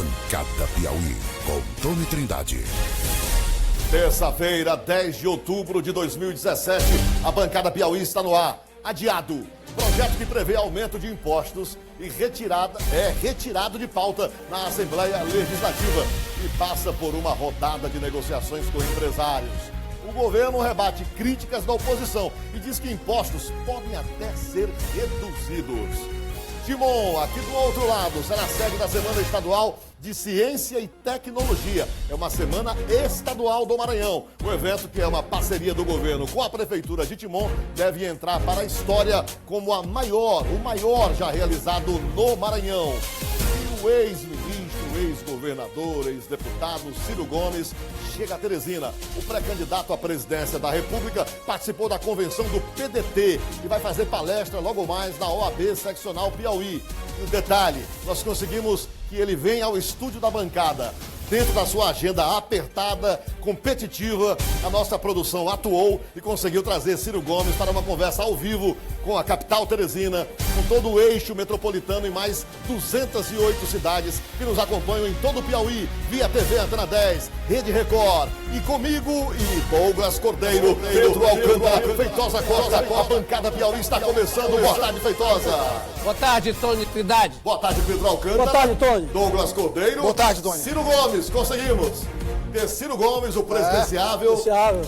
Bancada Piauí, com Tony Trindade. Terça-feira, 10 de outubro de 2017, a Bancada Piauí está no ar. Adiado. Projeto que prevê aumento de impostos e retirado de pauta na Assembleia Legislativa e passa por uma rodada de negociações com empresários. O governo rebate críticas da oposição e diz que impostos podem até ser reduzidos. Timon, aqui do outro lado, será a sede da Semana Estadual de Ciência e Tecnologia. É uma semana estadual do Maranhão. O evento, que é uma parceria do governo com a Prefeitura de Timon, deve entrar para a história como o maior já realizado no Maranhão. E o ex-ministro, ex-governador, ex-deputado Ciro Gomes chega a Teresina. O pré-candidato à presidência da República participou da convenção do PDT e vai fazer palestra logo mais na OAB Seccional Piauí. E o detalhe, nós conseguimos que ele venha ao estúdio da bancada. Dentro da sua agenda apertada, competitiva, a nossa produção atuou e conseguiu trazer Ciro Gomes para uma conversa ao vivo com a capital teresina, com todo o eixo metropolitano e mais 208 cidades que nos acompanham em todo o Piauí, via TV Antena 10, Rede Record. E comigo e Douglas Cordeiro, Pedro Alcântara, Feitosa Costa. A Bancada Piauí está começando. Boa tarde, Feitosa. Boa tarde, Tony Trindade. Boa tarde, Pedro Alcântara. Boa tarde, Tony. Douglas Cordeiro. Boa tarde, Tony. Ciro Gomes, conseguimos. E Ciro Gomes, o presidenciável,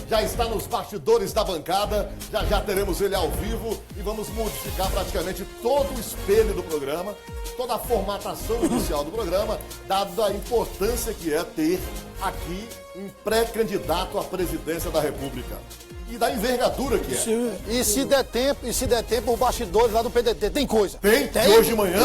já está nos bastidores da bancada. Já teremos ele ao vivo e vamos modificar praticamente todo o espelho do programa, toda a formatação inicial do programa, dado a importância que é ter aqui um pré-candidato à presidência da República. E da envergadura que é. E se der tempo, os bastidores lá do PDT, tem coisa. Tem? Hoje de manhã?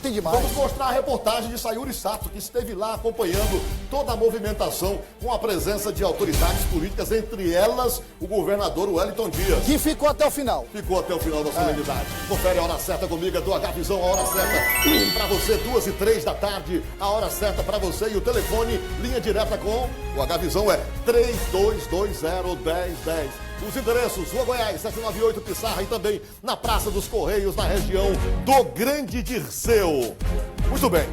Tem demais. Vamos mostrar a reportagem de Sayuri Sato, que esteve lá acompanhando toda a movimentação com a presença de autoridades políticas, entre elas o governador Wellington Dias. Que ficou até o final. Ficou até o final da solenidade. Confere a hora certa comigo, é do H-Visão, a hora certa para você, 2 e 3 da tarde, a hora certa para você e o telefone, linha direta com o H-Visão é 3220-1010. Os endereços, Rua Goiás, 798 Pissarra e também na Praça dos Correios, na região do Grande Dirceu. Muito bem.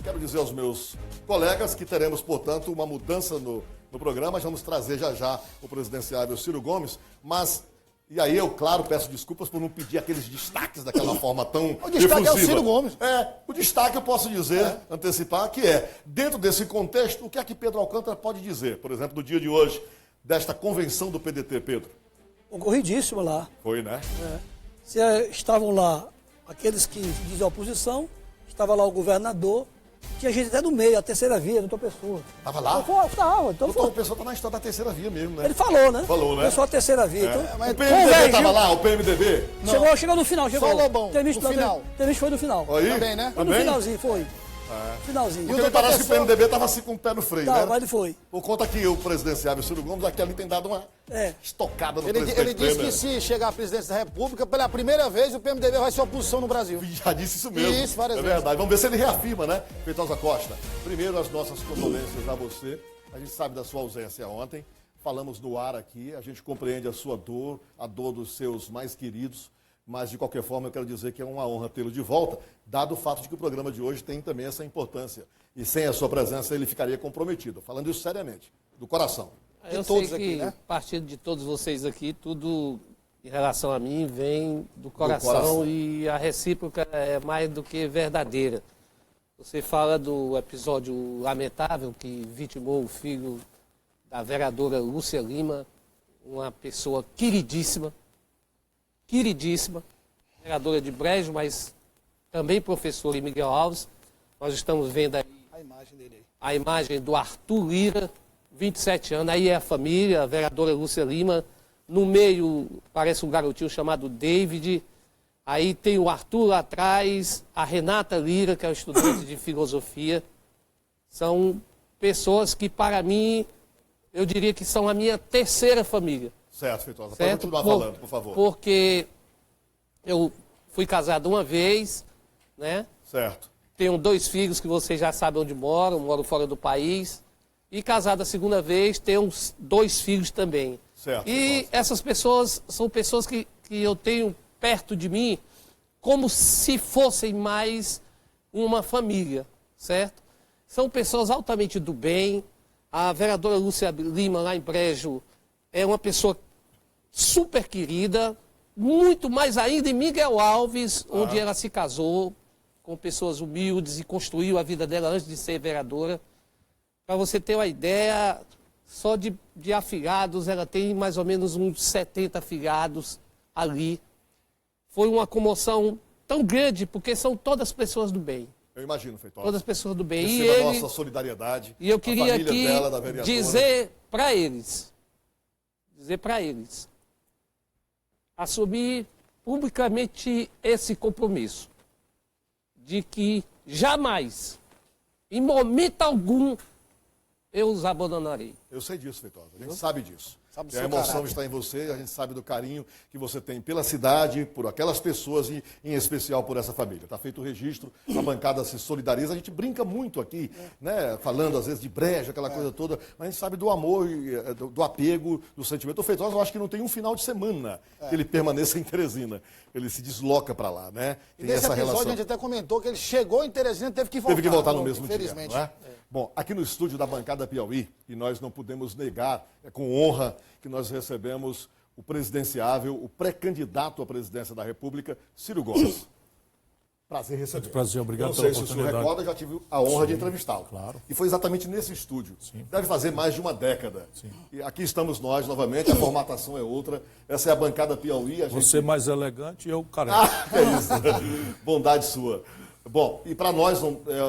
Quero dizer aos meus colegas que teremos, portanto, uma mudança no programa. Vamos trazer já o presidenciável Ciro Gomes, mas... E aí eu, claro, peço desculpas por não pedir aqueles destaques daquela forma tão O destaque efusiva. é o Ciro Gomes. O destaque eu posso dizer, antecipar, que dentro desse contexto, o que é que Pedro Alcântara pode dizer, por exemplo, no dia de hoje, desta convenção do PDT, Pedro? Concorridíssimo lá. Foi, né? Estavam lá aqueles que dizem oposição, estava lá o governador, tinha gente até do meio, a terceira via, doutor Pessoa. Estava lá? Estava. Então Doutor Pessoa está na história da terceira via mesmo, né? Ele falou, né? Falou, né? Pessoal, a terceira via. Então, o PMDB estava lá, o PMDB? Chegou no final, chegou. Só o Lobão, Tem visto no final. Foi no final. Aí? Também, né? Foi no finalzinho, foi. Finalzinho. Porque me parece que o PMDB estava assim com o pé no freio, Não, né? mas ele foi. Por conta que o presidenciável Ciro Gomes, aqui ali tem dado uma estocada no presidente. Ele disse Temer. que se chegar à presidência da República, pela primeira vez, o PMDB vai ser oposição no Brasil. Já disse isso mesmo. Isso, várias vezes. Verdade. Vamos ver se ele reafirma, né? Feitosa Costa, primeiro as nossas condolências a você. A gente sabe da sua ausência ontem. Falamos no ar aqui, a gente compreende a sua dor, a dor dos seus mais queridos. Mas, de qualquer forma, eu quero dizer que é uma honra tê-lo de volta, dado o fato de que o programa de hoje tem também essa importância. E sem a sua presença, ele ficaria comprometido. Falando isso seriamente, do coração. Eu sei que, a partir de todos vocês aqui, tudo em relação a mim vem do coração e a recíproca é mais do que verdadeira. Você fala do episódio lamentável que vitimou o filho da vereadora Lúcia Lima, uma pessoa queridíssima, vereadora de Brejo, mas também professora em Miguel Alves. Nós estamos vendo aí a imagem do Arthur Lira, 27 anos, aí é a família, a vereadora Lúcia Lima, no meio parece um garotinho chamado David, aí tem o Arthur lá atrás, a Renata Lira, que é uma estudante de filosofia. São pessoas que, para mim, eu diria que são a minha terceira família. Certo, Feitosa. Pode continuar falando, por favor. Porque eu fui casado uma vez, né? Certo. Tenho 2 filhos que vocês já sabem onde moram, moro fora do país. E casado a segunda vez, tenho 2 filhos também. Certo. E essas pessoas são pessoas que eu tenho perto de mim como se fossem mais uma família, certo? São pessoas altamente do bem. A vereadora Lúcia Lima, lá em Brejo, é uma pessoa super querida, muito mais ainda em Miguel Alves, onde ela se casou com pessoas humildes e construiu a vida dela antes de ser vereadora. Para você ter uma ideia, só de afiliados, ela tem mais ou menos uns 70 afiliados ali. Foi uma comoção tão grande, porque são todas pessoas do bem. Eu imagino, Feitosa. Todas pessoas do bem. E a nossa solidariedade. E eu queria a família aqui dela, da vereadora, dizer para eles, assumir publicamente esse compromisso de que jamais, em momento algum, eu os abandonarei. Eu sei disso, Feitosa. A gente sabe disso. Sabe do E a seu emoção caráter. está em você, a gente sabe do carinho que você tem pela cidade, por aquelas pessoas e, em especial, por essa família. Está feito o registro, a bancada se solidariza. A gente brinca muito aqui, né? Falando, às vezes, de Brejo, aquela coisa toda, mas a gente sabe do amor, do apego, do sentimento. O Feitosa, eu acho que não tem um final de semana que ele permaneça em Teresina. Ele se desloca para lá, né? E Tem nesse essa episódio relação. a gente até comentou que ele chegou em Teresina e teve que voltar. Teve que voltar no mesmo dia, infelizmente. não é? Bom, aqui no estúdio da bancada Piauí, e nós não podemos negar, é com honra que nós recebemos o presidenciável, o pré-candidato à presidência da República, Ciro Gomes. Prazer receber. Prazer, obrigado Eu não sei pela se o senhor oportunidade. recorda, já tive a honra de entrevistá-lo. claro. E foi exatamente nesse estúdio. Sim. Deve fazer mais de uma década. Sim. E aqui estamos nós novamente, a formatação é outra. Essa é a bancada Piauí. A gente... Você mais elegante e eu careca. É isso. Bondade sua. Bom, e para nós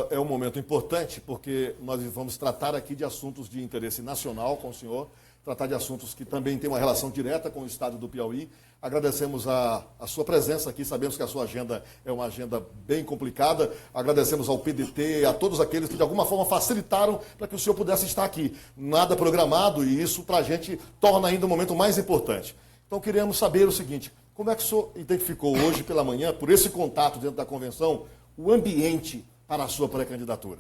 é um momento importante, porque nós vamos tratar aqui de assuntos de interesse nacional com o senhor, tratar de assuntos que também têm uma relação direta com o estado do Piauí. Agradecemos a sua presença aqui, sabemos que a sua agenda é uma agenda bem complicada. Agradecemos ao PDT, a todos aqueles que de alguma forma facilitaram para que o senhor pudesse estar aqui. Nada programado e isso para a gente torna ainda um momento mais importante. Então queríamos saber o seguinte, como é que o senhor identificou hoje pela manhã, por esse contato dentro da convenção, o ambiente para a sua pré-candidatura?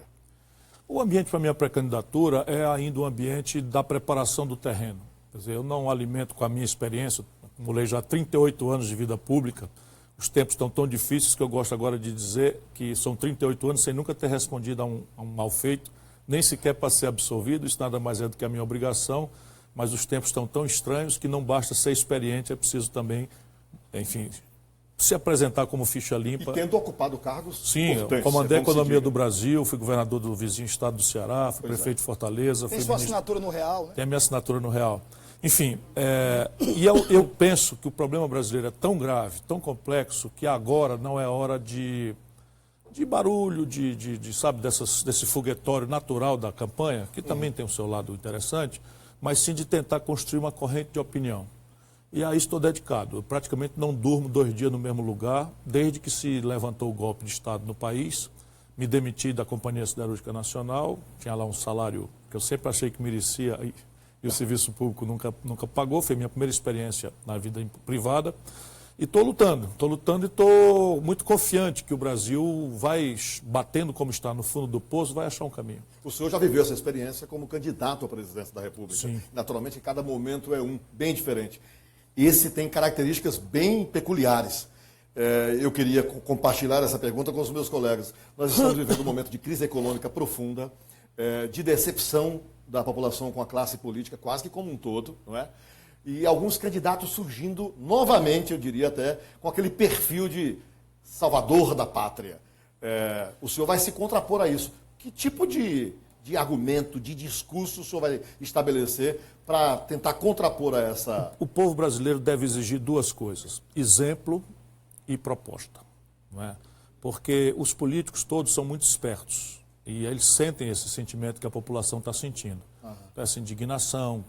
O ambiente para a minha pré-candidatura é ainda o ambiente da preparação do terreno. Quer dizer, eu não alimento com a minha experiência, acumulei já 38 anos de vida pública, os tempos estão tão difíceis que eu gosto agora de dizer que são 38 anos sem nunca ter respondido a um mal feito, nem sequer para ser absolvido, isso nada mais é do que a minha obrigação, mas os tempos estão tão estranhos que não basta ser experiente, é preciso também, enfim, se apresentar como ficha limpa. E tendo ocupado cargos Sim, eu importantes, comandei a é como se economia diga. do Brasil, fui governador do vizinho estado do Ceará, fui prefeito de Fortaleza. Tem fui sua ministro... assinatura no real, né? Tem a minha assinatura no real. Enfim, e eu penso que o problema brasileiro é tão grave, tão complexo, que agora não é hora de barulho, sabe, desse foguetório natural da campanha, que também tem o seu lado interessante, mas sim de tentar construir uma corrente de opinião. E a isso estou dedicado. Eu praticamente não durmo 2 dias no mesmo lugar, desde que se levantou o golpe de Estado no país. Me demiti da Companhia Siderúrgica Nacional, tinha lá um salário que eu sempre achei que merecia e o serviço público nunca pagou. Foi minha primeira experiência na vida privada. E estou lutando e estou muito confiante que o Brasil vai, batendo como está no fundo do poço, vai achar um caminho. O senhor já viveu essa experiência como candidato à presidência da República. Sim. Naturalmente, cada momento é bem diferente. Esse tem características bem peculiares. Eu queria compartilhar essa pergunta com os meus colegas. Nós estamos vivendo um momento de crise econômica profunda, de decepção da população com a classe política, quase que como um todo, não é? E alguns candidatos surgindo novamente, eu diria até, com aquele perfil de salvador da pátria. O senhor vai se contrapor a isso. Que tipo de argumento, de discurso o senhor vai estabelecer para tentar contrapor a essa... O povo brasileiro deve exigir 2 coisas, exemplo e proposta, não é? Porque os políticos todos são muito espertos e eles sentem esse sentimento que a população está sentindo. Essa indignação,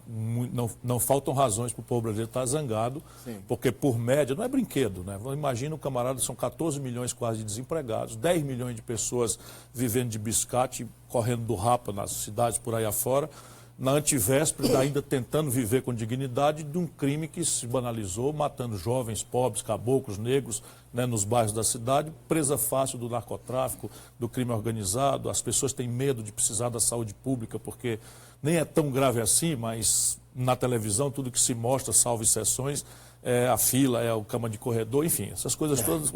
não faltam razões para o povo brasileiro estar zangado, Sim. porque por média, não é brinquedo, né? Imagina o camarada, são 14 milhões quase de desempregados, 10 milhões de pessoas vivendo de biscate, correndo do rapa nas cidades por aí afora, na antivéspera, ainda tentando viver com dignidade de um crime que se banalizou, matando jovens, pobres, caboclos, negros, né, nos bairros da cidade, presa fácil do narcotráfico, do crime organizado. As pessoas têm medo de precisar da saúde pública, porque nem é tão grave assim, mas na televisão tudo que se mostra, salvo exceções, é a fila, é a cama de corredor, enfim, essas coisas todas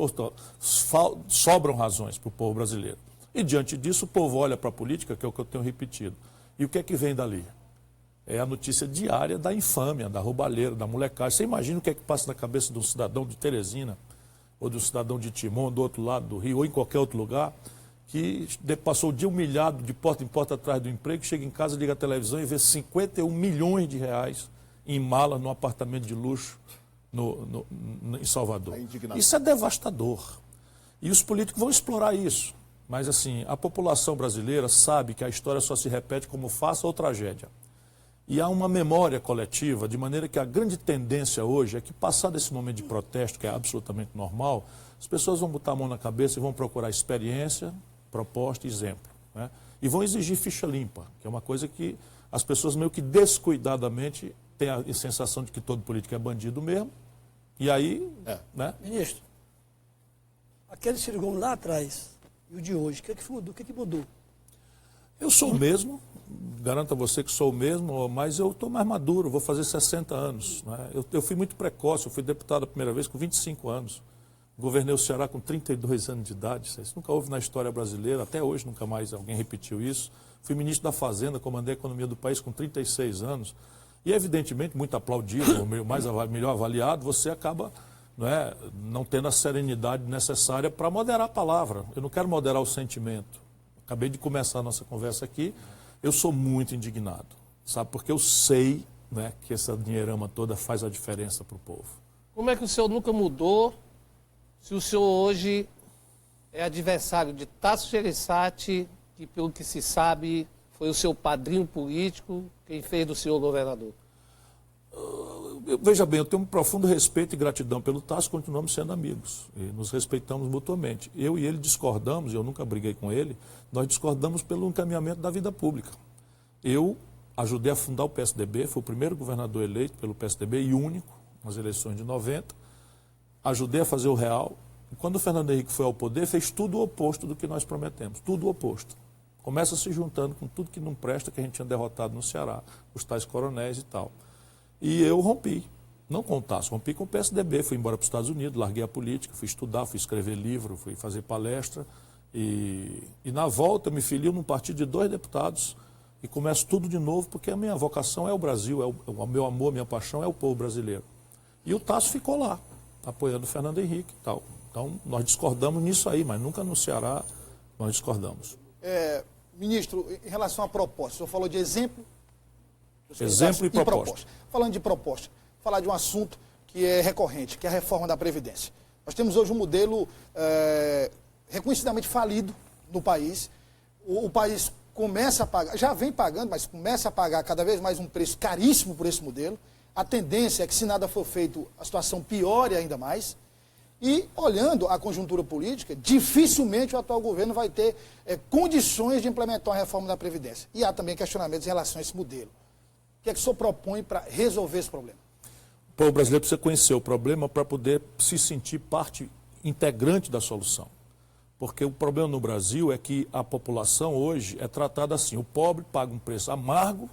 sobram razões para o povo brasileiro. E diante disso o povo olha para a política, que é o que eu tenho repetido. E o que é que vem dali? É a notícia diária da infâmia, da roubalheira, da molecagem. Você imagina o que é que passa na cabeça de um cidadão de Teresina, ou de um cidadão de Timon, do outro lado do Rio, ou em qualquer outro lugar, que passou o dia humilhado de porta em porta atrás do emprego, chega em casa, liga a televisão e vê 51 milhões de reais em mala no apartamento de luxo em Salvador. Isso é devastador. E os políticos vão explorar isso. Mas, assim, a população brasileira sabe que a história só se repete como farsa ou tragédia. E há uma memória coletiva, de maneira que a grande tendência hoje é que, passado esse momento de protesto, que é absolutamente normal, as pessoas vão botar a mão na cabeça e vão procurar experiência, proposta e exemplo, né? E vão exigir ficha limpa, que é uma coisa que as pessoas meio que descuidadamente têm a sensação de que todo político é bandido mesmo. E aí, né? Ministro, aquele Ciro Gomes lá atrás e o de hoje, o que mudou? Eu sou o mesmo, garanto a você que sou o mesmo, mas eu estou mais maduro, vou fazer 60 anos. Né? Eu fui muito precoce, eu fui deputado a primeira vez com 25 anos. Governei o Ceará com 32 anos de idade, isso nunca houve na história brasileira, até hoje nunca mais alguém repetiu isso. Fui ministro da Fazenda, comandei a economia do país com 36 anos. E, evidentemente, muito aplaudido, melhor avaliado, você acaba não tendo a serenidade necessária para moderar a palavra. Eu não quero moderar o sentimento. Acabei de começar a nossa conversa aqui, eu sou muito indignado, sabe? Porque eu sei, né, que essa dinheirama toda faz a diferença para o povo. Como é que o senhor nunca mudou se o senhor hoje é adversário de Tasso Gereissati, que, pelo que se sabe, foi o seu padrinho político, quem fez do senhor governador? Veja bem, eu tenho um profundo respeito e gratidão pelo Tasso, continuamos sendo amigos e nos respeitamos mutuamente. Eu e ele discordamos, eu nunca briguei com ele, nós discordamos pelo encaminhamento da vida pública. Eu ajudei a fundar o PSDB, fui o primeiro governador eleito pelo PSDB e único nas eleições de 90, ajudei a fazer o real, e quando o Fernando Henrique foi ao poder, fez tudo o oposto do que nós prometemos, tudo o oposto. Começa se juntando com tudo que não presta, que a gente tinha derrotado no Ceará, os tais coronéis e tal. E eu rompi, não com o Tasso, rompi com o PSDB, fui embora para os Estados Unidos, larguei a política, fui estudar, fui escrever livro, fui fazer palestra. E na volta me filio num partido de 2 deputados e começo tudo de novo, porque a minha vocação é o Brasil, o meu amor, minha paixão é o povo brasileiro. E o Tasso ficou lá, apoiando o Fernando Henrique e tal. Então nós discordamos nisso aí, mas nunca no Ceará nós discordamos. Ministro, em relação à proposta, o senhor falou de exemplo. Exemplo e proposta. Falando de proposta, falar de um assunto que é recorrente, que é a reforma da Previdência. Nós temos hoje um modelo reconhecidamente falido no país. O país começa a pagar, já vem pagando, mas começa a pagar cada vez mais um preço caríssimo por esse modelo. A tendência é que, se nada for feito, a situação piore ainda mais. E, olhando a conjuntura política, dificilmente o atual governo vai ter condições de implementar uma reforma da Previdência. E há também questionamentos em relação a esse modelo. O que é que o senhor propõe para resolver esse problema? O povo brasileiro precisa conhecer o problema para poder se sentir parte integrante da solução. Porque o problema no Brasil é que a população hoje é tratada assim. O pobre paga um preço amargo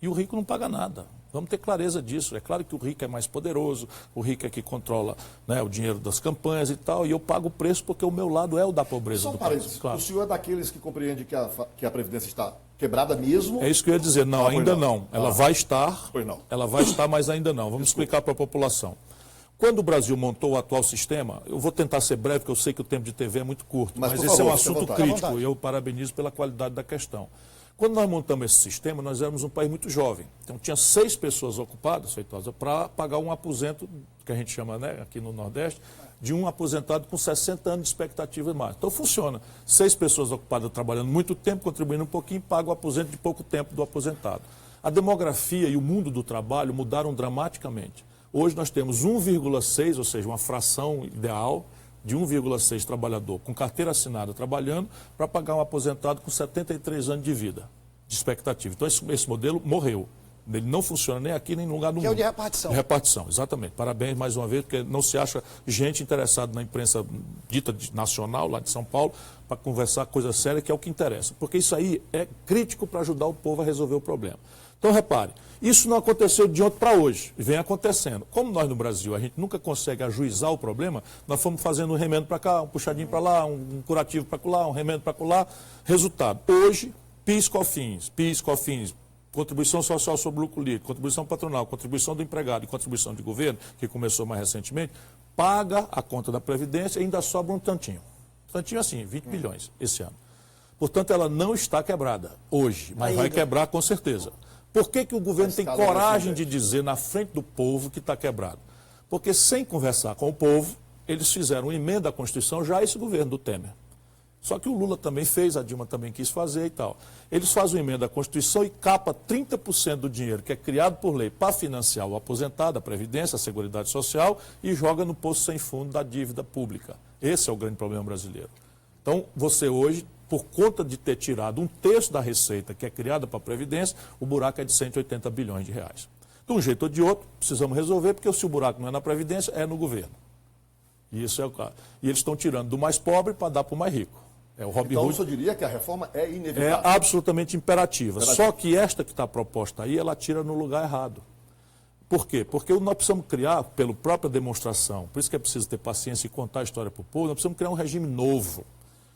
e o rico não paga nada. Vamos ter clareza disso. É claro que o rico é mais poderoso, o rico é que controla, né, o dinheiro das campanhas e tal, e eu pago o preço porque o meu lado é o da pobreza do país. Claro. O senhor é daqueles que compreende que a Previdência está quebrada mesmo? É isso que eu ia dizer. Não, ainda não. Ela vai estar. Pois não. Ela vai estar, mas ainda não. Vamos explicar para a população. Quando o Brasil montou o atual sistema, eu vou tentar ser breve, porque eu sei que o tempo de TV é muito curto, mas esse favor, é um assunto crítico e eu parabenizo pela qualidade da questão. Quando nós montamos esse sistema, nós éramos um país muito jovem. Então, tinha 6 pessoas ocupadas, Feitosa, para pagar um aposento, que a gente chama, né, aqui no Nordeste, de um aposentado com 60 anos de expectativa e mais. Então, funciona. 6 pessoas ocupadas trabalhando muito tempo, contribuindo um pouquinho, pagam o aposento de pouco tempo do aposentado. A demografia e o mundo do trabalho mudaram dramaticamente. Hoje nós temos 1,6, ou seja, uma fração ideal, de 1,6 trabalhador com carteira assinada trabalhando para pagar um aposentado com 73 anos de vida, de expectativa. Então esse modelo morreu. Ele não funciona nem aqui nem no lugar do mundo. Que é o de repartição. De repartição, exatamente. Parabéns mais uma vez, porque não se acha gente interessada na imprensa dita nacional, lá de São Paulo, para conversar coisa séria, que é o que interessa. Porque isso aí é crítico para ajudar o povo a resolver o problema. Então, repare, isso não aconteceu de ontem para hoje, vem acontecendo. Como nós no Brasil, a gente nunca consegue ajuizar o problema, nós fomos fazendo um remendo para cá, um puxadinho para lá, um curativo para lá, um remendo para lá. Resultado, hoje, PIS/COFINS, contribuição social sobre o lucro líquido, contribuição patronal, contribuição do empregado e contribuição de governo, que começou mais recentemente, paga a conta da Previdência e ainda sobra um tantinho. Um tantinho assim, 20 bilhões esse ano. Portanto, ela não está quebrada hoje, mas vai quebrar com certeza. Por que o governo tem coragem de dizer na frente do povo que está quebrado? Porque sem conversar com o povo, eles fizeram uma emenda à Constituição, já esse governo do Temer. Só que o Lula também fez, a Dilma também quis fazer e tal. Eles fazem uma emenda à Constituição e capa 30% do dinheiro que é criado por lei para financiar o aposentado, a Previdência, a Seguridade Social e joga no poço sem fundo da dívida pública. Esse é o grande problema brasileiro. Então, você hoje, por conta de ter tirado um terço da receita que é criada para a Previdência, o buraco é de 180 bilhões de reais. De um jeito ou de outro, precisamos resolver, porque se o buraco não é na Previdência, é no governo. E isso é o caso. E eles estão tirando do mais pobre para dar para o mais rico. É o Robin Então, Hood. eu diria que a reforma é É inevitável. absolutamente imperativa. Só que esta que está proposta aí, ela tira no lugar errado. Por quê? Porque nós precisamos criar, pela própria demonstração, por isso que é preciso ter paciência e contar a história para o povo, nós precisamos criar um regime novo.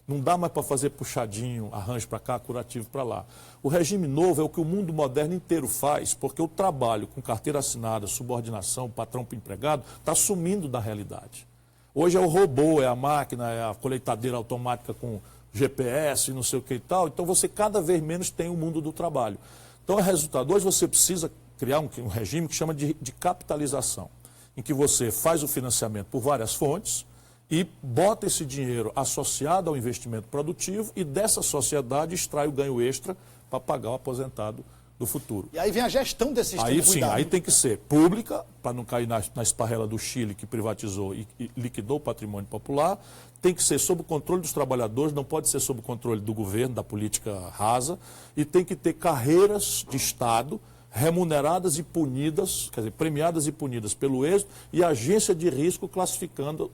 Não dá mais para fazer puxadinho, arranjo para cá, curativo para lá. O regime novo é o que o mundo moderno inteiro faz, porque o trabalho com carteira assinada, subordinação, patrão para empregado, está sumindo da realidade. Hoje é o robô, é a máquina, é a colheitadeira automática com GPS, não sei o que e tal. Então você cada vez menos tem o mundo do trabalho. Então, é resultado. Hoje você precisa criar um regime que chama de capitalização, em que você faz o financiamento por várias fontes e bota esse dinheiro associado ao investimento produtivo e dessa sociedade extrai o ganho extra para pagar o aposentado do futuro. E aí vem a gestão desse sistema. Aí sim, aí tem que ser pública, para não cair na esparrela do Chile, que privatizou e liquidou o patrimônio popular. Tem que ser sob o controle dos trabalhadores, não pode ser sob o controle do governo, da política rasa. E tem que ter carreiras de Estado remuneradas e punidas, quer dizer, premiadas e punidas pelo êxito, e agência de risco classificando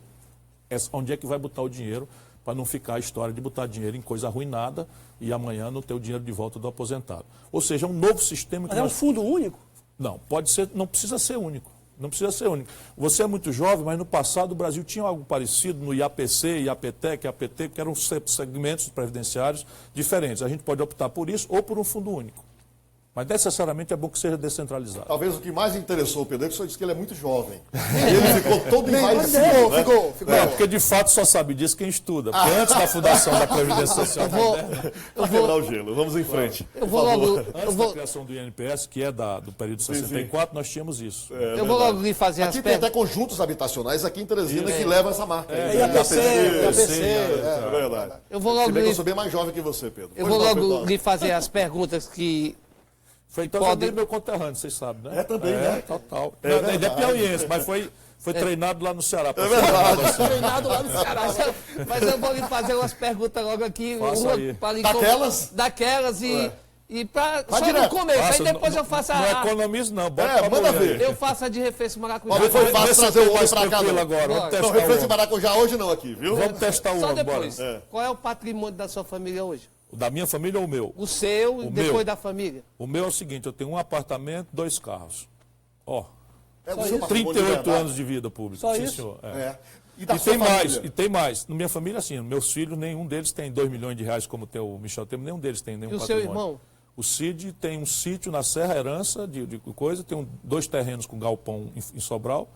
onde é que vai botar o dinheiro, para não ficar a história de botar dinheiro em coisa arruinada e amanhã não ter o dinheiro de volta do aposentado. Ou seja, é um novo sistema que Mas é um fundo único? Não, pode ser, não precisa ser único. Não precisa ser único. Você é muito jovem, mas no passado o Brasil tinha algo parecido no IAPC, IAPTEC, IAPT, que eram segmentos previdenciários diferentes. A gente pode optar por isso ou por um fundo único. Mas necessariamente é bom que seja descentralizado. Talvez o que mais interessou o Pedro é que o senhor disse que ele é muito jovem. E ele ficou todo envaidecido, né? Ficou. É, porque de fato só sabe disso quem estuda. Porque antes da fundação da Previdência Social. Para quebrar o gelo, vamos em frente. Eu vou logo. Antes da criação do INPS, que é do período 64, nós tínhamos isso. Eu vou logo lhe fazer as Aqui tem até perguntas. conjuntos habitacionais aqui em Teresina que levam essa marca. IAPC, É verdade. Eu vou Se logo bem que eu lhe, sou bem mais jovem que você, Pedro. eu Pois vou não, logo Pedro. lhe fazer as perguntas que. Foi então Pode- também meu conterrâneo, vocês sabem, né? É também, né? Total. É Não, verdade. ele é piauiense, mas foi treinado lá no Ceará. É verdade. Treinado lá no Ceará. Mas eu vou lhe fazer umas perguntas logo aqui. Faça aí. pra lhe Daquelas? Daquelas e pra. Só direto. no começo, Faça, aí depois eu faço Não a. economize, não. Bota É, pra manda morrer. ver. Eu faço a de refeição maracujá. Mas foi fácil Vê se trazer eu o tô homem mais pra cá, tranquilo não. agora. Vamos Não, Não, testar refeição o de maracujá hoje não aqui, viu? Vamos testar o Só homem, depois. bora. Qual é o patrimônio da sua família hoje? O da minha família ou o meu? O seu e O depois meu. da família? O meu é o seguinte, eu tenho um apartamento, 2 carros. Ó, É o seu patrimônio de 38 verdade. anos de vida pública. Só Sim, isso? senhor. É. É. E da E sua tem mais, família? e tem mais. Na minha família, assim, meus filhos, nenhum deles tem 2 milhões de reais como tem o Michel Temer, nenhum deles tem nenhum E o seu patrimônio. irmão? O Cid tem um sítio na Serra, herança de coisa, tem 2 terrenos com galpão em Sobral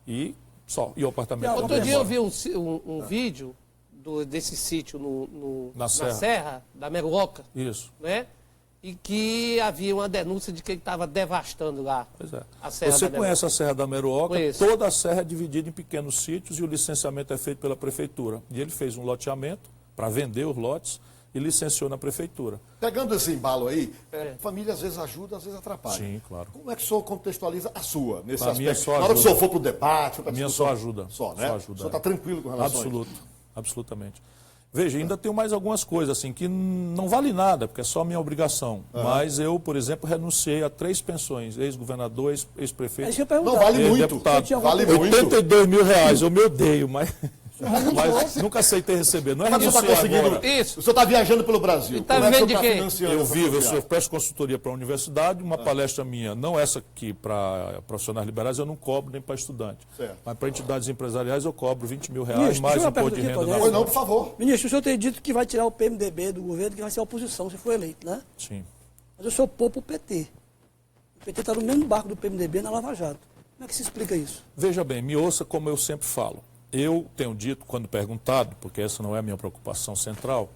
e só. E o apartamento. Outro Outro lá dia eu fora. vi um vídeo desse sítio Na na Serra. Serra, da Meruoca, Isso. né? E que havia uma denúncia de que ele estava devastando lá Pois é. a Serra Você da conhece a Serra da Meruoca? Conheço. Toda a serra é dividida em pequenos sítios e o licenciamento é feito pela prefeitura. E ele fez um loteamento para vender os lotes e licenciou na prefeitura. Pegando esse embalo aí, família às vezes ajuda, às vezes atrapalha. Sim, claro. Como é que o senhor contextualiza a sua nesse A minha aspecto? só Na hora que o ajuda. senhor for para o debate, for pra A minha discussão, só ajuda. Só, né? Só O ajuda, senhor é. está tranquilo com relação a isso? Absolutamente. Veja, ainda tenho mais algumas coisas assim que não vale nada, porque é só minha obrigação. Mas eu, por exemplo, renunciei a 3 pensões, ex-governador, É isso ex-prefeito que eu ia perguntar. Não, vale e muito. deputado. Tinha alguma Vale coisa- muito. 82 mil reais, eu me odeio, mas Mas nunca aceitei receber. Não é Mas o senhor está renunciar conseguindo. agora. Isso. O senhor está viajando pelo Brasil. E tá Como é que o vivendo senhor de está quê? financiando Eu essa vivo, eu viagem? presto consultoria para a universidade, uma palestra minha, não essa aqui para profissionais liberais, eu não cobro nem para estudante. Certo. Mas para entidades empresariais eu cobro R$20 mil, Ministro, mais deixa eu imposto de perguntar renda aqui, na Pois não, por favor. Ministro, o senhor tem dito que vai tirar o PMDB do governo, que vai ser a oposição, se for eleito, né? Sim. Mas o senhor poupa o PT. O PT está no mesmo barco do PMDB na Lava Jato. Como é que se explica isso? Veja bem, me ouça como eu sempre falo. Eu tenho dito, quando perguntado, porque essa não é a minha preocupação central,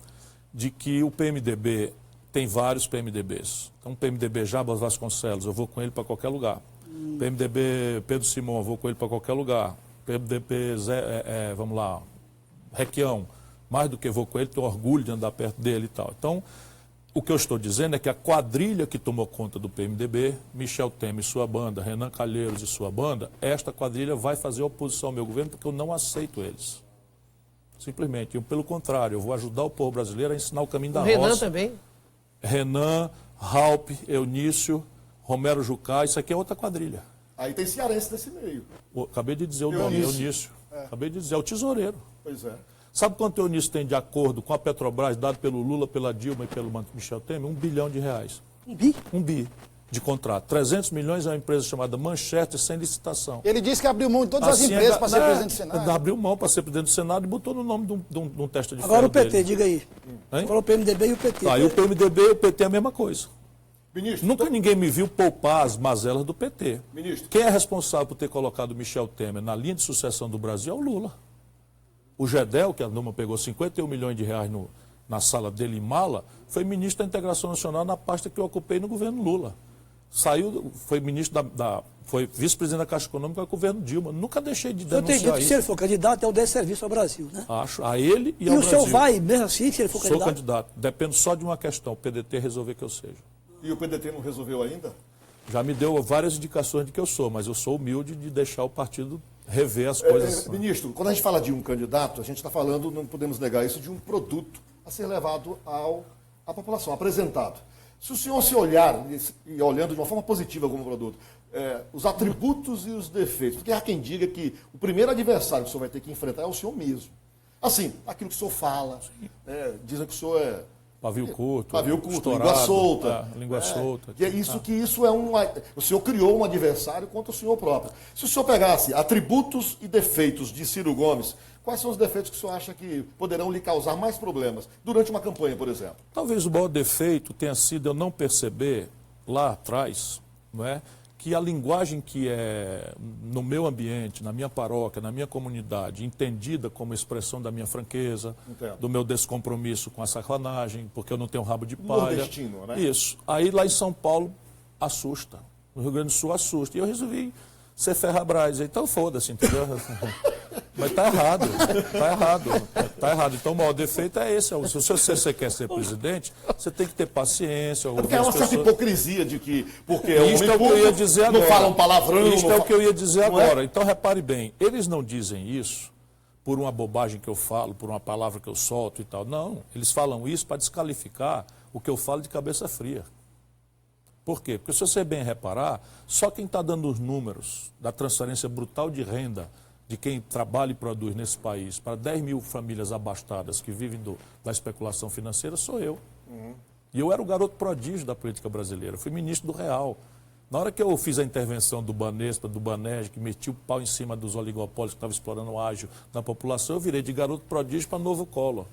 de que o PMDB tem vários PMDBs. Então, o PMDB Jabas Vasconcelos, eu vou com ele para qualquer lugar. PMDB Pedro Simão, eu vou com ele para qualquer lugar. PMDB vamos lá, Requião, mais do que vou com ele, tenho orgulho de andar perto dele e tal. Então, o que eu estou dizendo é que a quadrilha que tomou conta do PMDB, Michel Temer e sua banda, Renan Calheiros e sua banda, esta quadrilha vai fazer oposição ao meu governo porque eu não aceito eles. Simplesmente. Pelo contrário, eu vou ajudar o povo brasileiro a ensinar o caminho da O Renan roça. também. Renan, Raup, Eunício, Romero Jucá, isso aqui é outra quadrilha. Aí tem cearense nesse meio. Acabei de dizer o nome, Eunício. Acabei de dizer, é o tesoureiro. Pois é. Sabe quanto o Eunício tem de acordo com a Petrobras, dado pelo Lula, pela Dilma e pelo Michel Temer? R$1 bilhão. Um bi? 1 bi de contrato. 300 milhões é uma empresa chamada Manchester, sem licitação. Ele disse que abriu mão de todas as Assim, empresas para ser presidente do Senado. Abriu mão para ser presidente do Senado e botou no nome de um teste de Agora ferro o PT, dele. diga aí. Você falou o PMDB e o PT. Tá, e o PMDB e o PT é a mesma coisa. Ministro, Nunca ninguém me viu poupar as mazelas do PT. Ministro. Quem é responsável por ter colocado o Michel Temer na linha de sucessão do Brasil é o Lula. O Gedel, que a Numa pegou 51 milhões de reais na sala dele em mala, foi ministro da Integração Nacional na pasta que eu ocupei no governo Lula. Saiu, foi ministro foi vice-presidente da Caixa Econômica do governo Dilma. Nunca deixei de Eu tenho denunciar dito que se isso. ele for candidato, é o desserviço ao Brasil, né? Acho, a ele e E ao o Brasil. senhor vai, mesmo assim, se ele for Sou candidato? candidato. Depende só de uma questão, o PDT resolver que eu seja. E o PDT não resolveu ainda? Já me deu várias indicações de que eu sou, mas eu sou humilde de deixar o partido rever as coisas. Ministro, quando a gente fala de um candidato, a gente está falando, não podemos negar isso, de um produto a ser levado à população, apresentado. Se o senhor se olhar, e olhando de uma forma positiva como produto, os atributos e os defeitos, porque há quem diga que o primeiro adversário que o senhor vai ter que enfrentar é o senhor mesmo. Assim, aquilo que o senhor fala, dizem que o senhor é Pavio curto, língua solta. língua solta. Que é isso, que isso é o senhor criou um adversário contra o senhor próprio. Se o senhor pegasse atributos e defeitos de Ciro Gomes, quais são os defeitos que o senhor acha que poderão lhe causar mais problemas durante uma campanha, por exemplo? Talvez o maior defeito tenha sido eu não perceber lá atrás, não é, que a linguagem que é no meu ambiente, na minha paróquia, na minha comunidade, entendida como expressão da minha franqueza, Entendo. do meu descompromisso com a sacanagem, porque eu não tenho rabo de palha. Nordestino, né? Isso. Aí lá em São Paulo assusta. No Rio Grande do Sul assusta. E eu resolvi ser Ferrabras. Então foda-se, entendeu? Mas tá errado. Tá errado. Então o maior defeito é esse. Se você quer ser presidente, você tem que ter paciência. Porque há uma certa hipocrisia de que, porque Isto é o que eu ia dizer agora. não falam palavrão. Isto é o que eu ia dizer não é? agora. Então repare bem, eles não dizem isso por uma bobagem que eu falo, por uma palavra que eu solto e tal. Não, eles falam isso para desqualificar o que eu falo de cabeça fria. Por quê? Porque se você bem reparar, só quem está dando os números da transferência brutal de renda de quem trabalha e produz nesse país para 10 mil famílias abastadas que vivem da especulação financeira sou eu. E eu era o garoto prodígio da política brasileira, fui ministro do Real. Na hora que eu fiz a intervenção do Banespa, do Banerj, que meti o pau em cima dos oligopólios que estavam explorando o ágio na população, eu virei de garoto prodígio para novo Collor,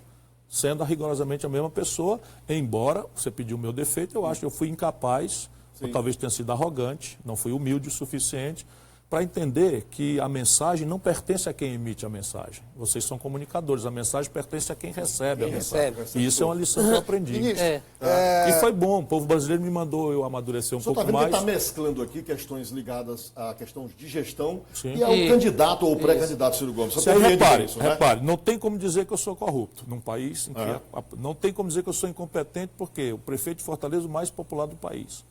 sendo rigorosamente a mesma pessoa, embora você pediu o meu defeito, eu acho que eu fui incapaz, ou talvez tenha sido arrogante, não fui humilde o suficiente, para entender que a mensagem não pertence a quem emite a mensagem. Vocês são comunicadores, a mensagem pertence a quem recebe a mensagem. E isso é uma lição que eu aprendi. Ministro, E foi bom, o povo brasileiro me mandou eu amadurecer um O senhor pouco está vendo que mais. está mesclando aqui questões ligadas a questões de gestão Sim. e ao candidato ou pré-candidato Ciro Gomes. O Você senhor compreende repare, isso, né? repare, não tem como dizer que eu sou corrupto num país em que não tem como dizer que eu sou incompetente, porque o prefeito de Fortaleza é o mais popular do país.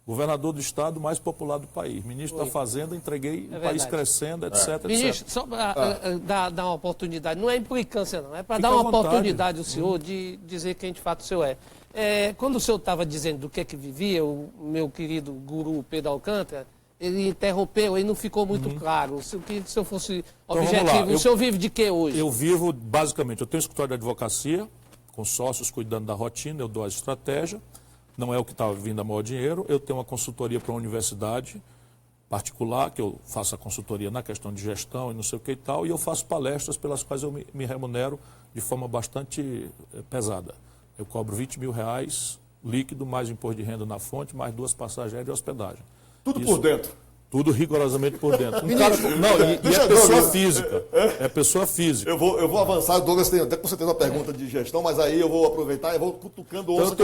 Governador do estado mais popular do país. Ministro da Fazenda, entreguei o país crescendo, etc, Ministro, etc. só para dar uma oportunidade, não é implicância não, é para Fica dar uma à vontade. oportunidade ao senhor de dizer quem de fato o senhor é. Quando o senhor estava dizendo do que vivia, o meu querido guru Pedro Alcântara, ele interrompeu, aí não ficou muito claro. Se eu fosse vamos objetivo, lá. o senhor vive de quê hoje? Eu vivo, basicamente, eu tenho um escritório de advocacia, com sócios cuidando da rotina, eu dou a estratégia, não é o que está vindo a maior dinheiro. Eu tenho uma consultoria para uma universidade particular, que eu faço a consultoria na questão de gestão e não sei o que e tal, e eu faço palestras pelas quais eu me remunero de forma bastante pesada. Eu cobro R$20 mil líquido, mais imposto de renda na fonte, mais 2 passagens aéreas e hospedagem. Tudo por dentro. Tudo rigorosamente por dentro. E é pessoa física. É pessoa física. Eu vou avançar, o Douglas tem até com certeza uma pergunta de gestão, mas aí eu vou aproveitar e vou cutucando o Então, osso. eu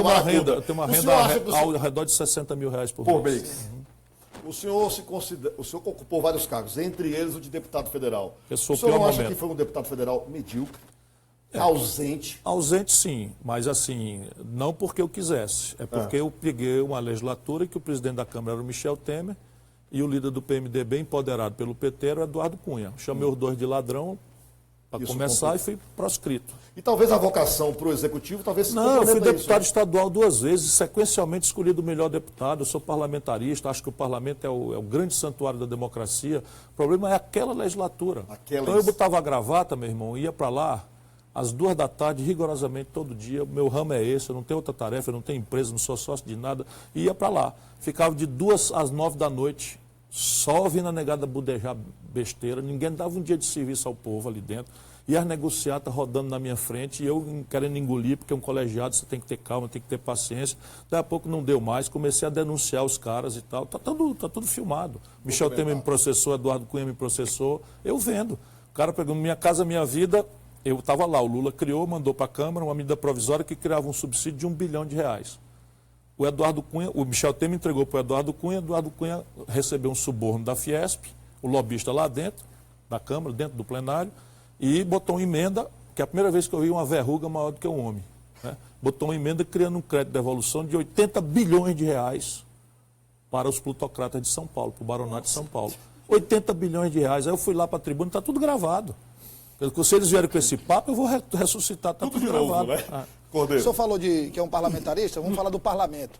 tenho uma renda ao redor de R$60 mil por mês. O senhor ocupou vários cargos, entre eles o de deputado federal. Eu sou o senhor não acha momento. que foi um deputado federal medíocre, ausente? Ausente, sim, mas assim, não porque eu quisesse. É porque eu peguei uma legislatura que o presidente da Câmara era o Michel Temer e o líder do PMDB, empoderado pelo PT, era o Eduardo Cunha. Chamei os dois de ladrão para começar e fui proscrito. E talvez a vocação para o executivo, talvez... Não, eu fui deputado estadual 2 vezes, sequencialmente escolhido o melhor deputado. Eu sou parlamentarista, acho que o parlamento é o grande santuário da democracia. O problema é aquela legislatura. Então eu botava a gravata, meu irmão, ia para lá às 2 da tarde, rigorosamente todo dia. O meu ramo é esse, eu não tenho outra tarefa, eu não tenho empresa, não sou sócio de nada. E ia para lá. Ficava de 2 às 9 da noite, só ouvindo a negada budejar besteira. Ninguém dava um dia de serviço ao povo ali dentro. E as negociatas rodando na minha frente, e eu querendo engolir, porque um colegiado você tem que ter calma, tem que ter paciência. Daqui a pouco não deu mais, comecei a denunciar os caras e tal. Tá tudo filmado. Michel Temer me processou, Eduardo Cunha me processou. Eu vendo. O cara pegou Minha Casa Minha Vida, eu estava lá. O Lula criou, mandou para a Câmara uma medida provisória que criava um subsídio de R$1 bilhão. O Michel Temer entregou para o Eduardo Cunha recebeu um suborno da Fiesp, o lobista lá dentro da Câmara, dentro do plenário, e botou uma emenda, que é a primeira vez que eu vi uma verruga maior do que um homem. Né? Botou uma emenda criando um crédito de devolução de R$80 bilhões para os plutocratas de São Paulo, para o Baronato de São Paulo. R$80 bilhões. Aí eu fui lá para a tribuna, está tudo gravado. Se eles vierem com esse papo, eu vou ressuscitar, está tudo gravado. Novo, né? O senhor falou que é um parlamentarista, vamos falar do parlamento.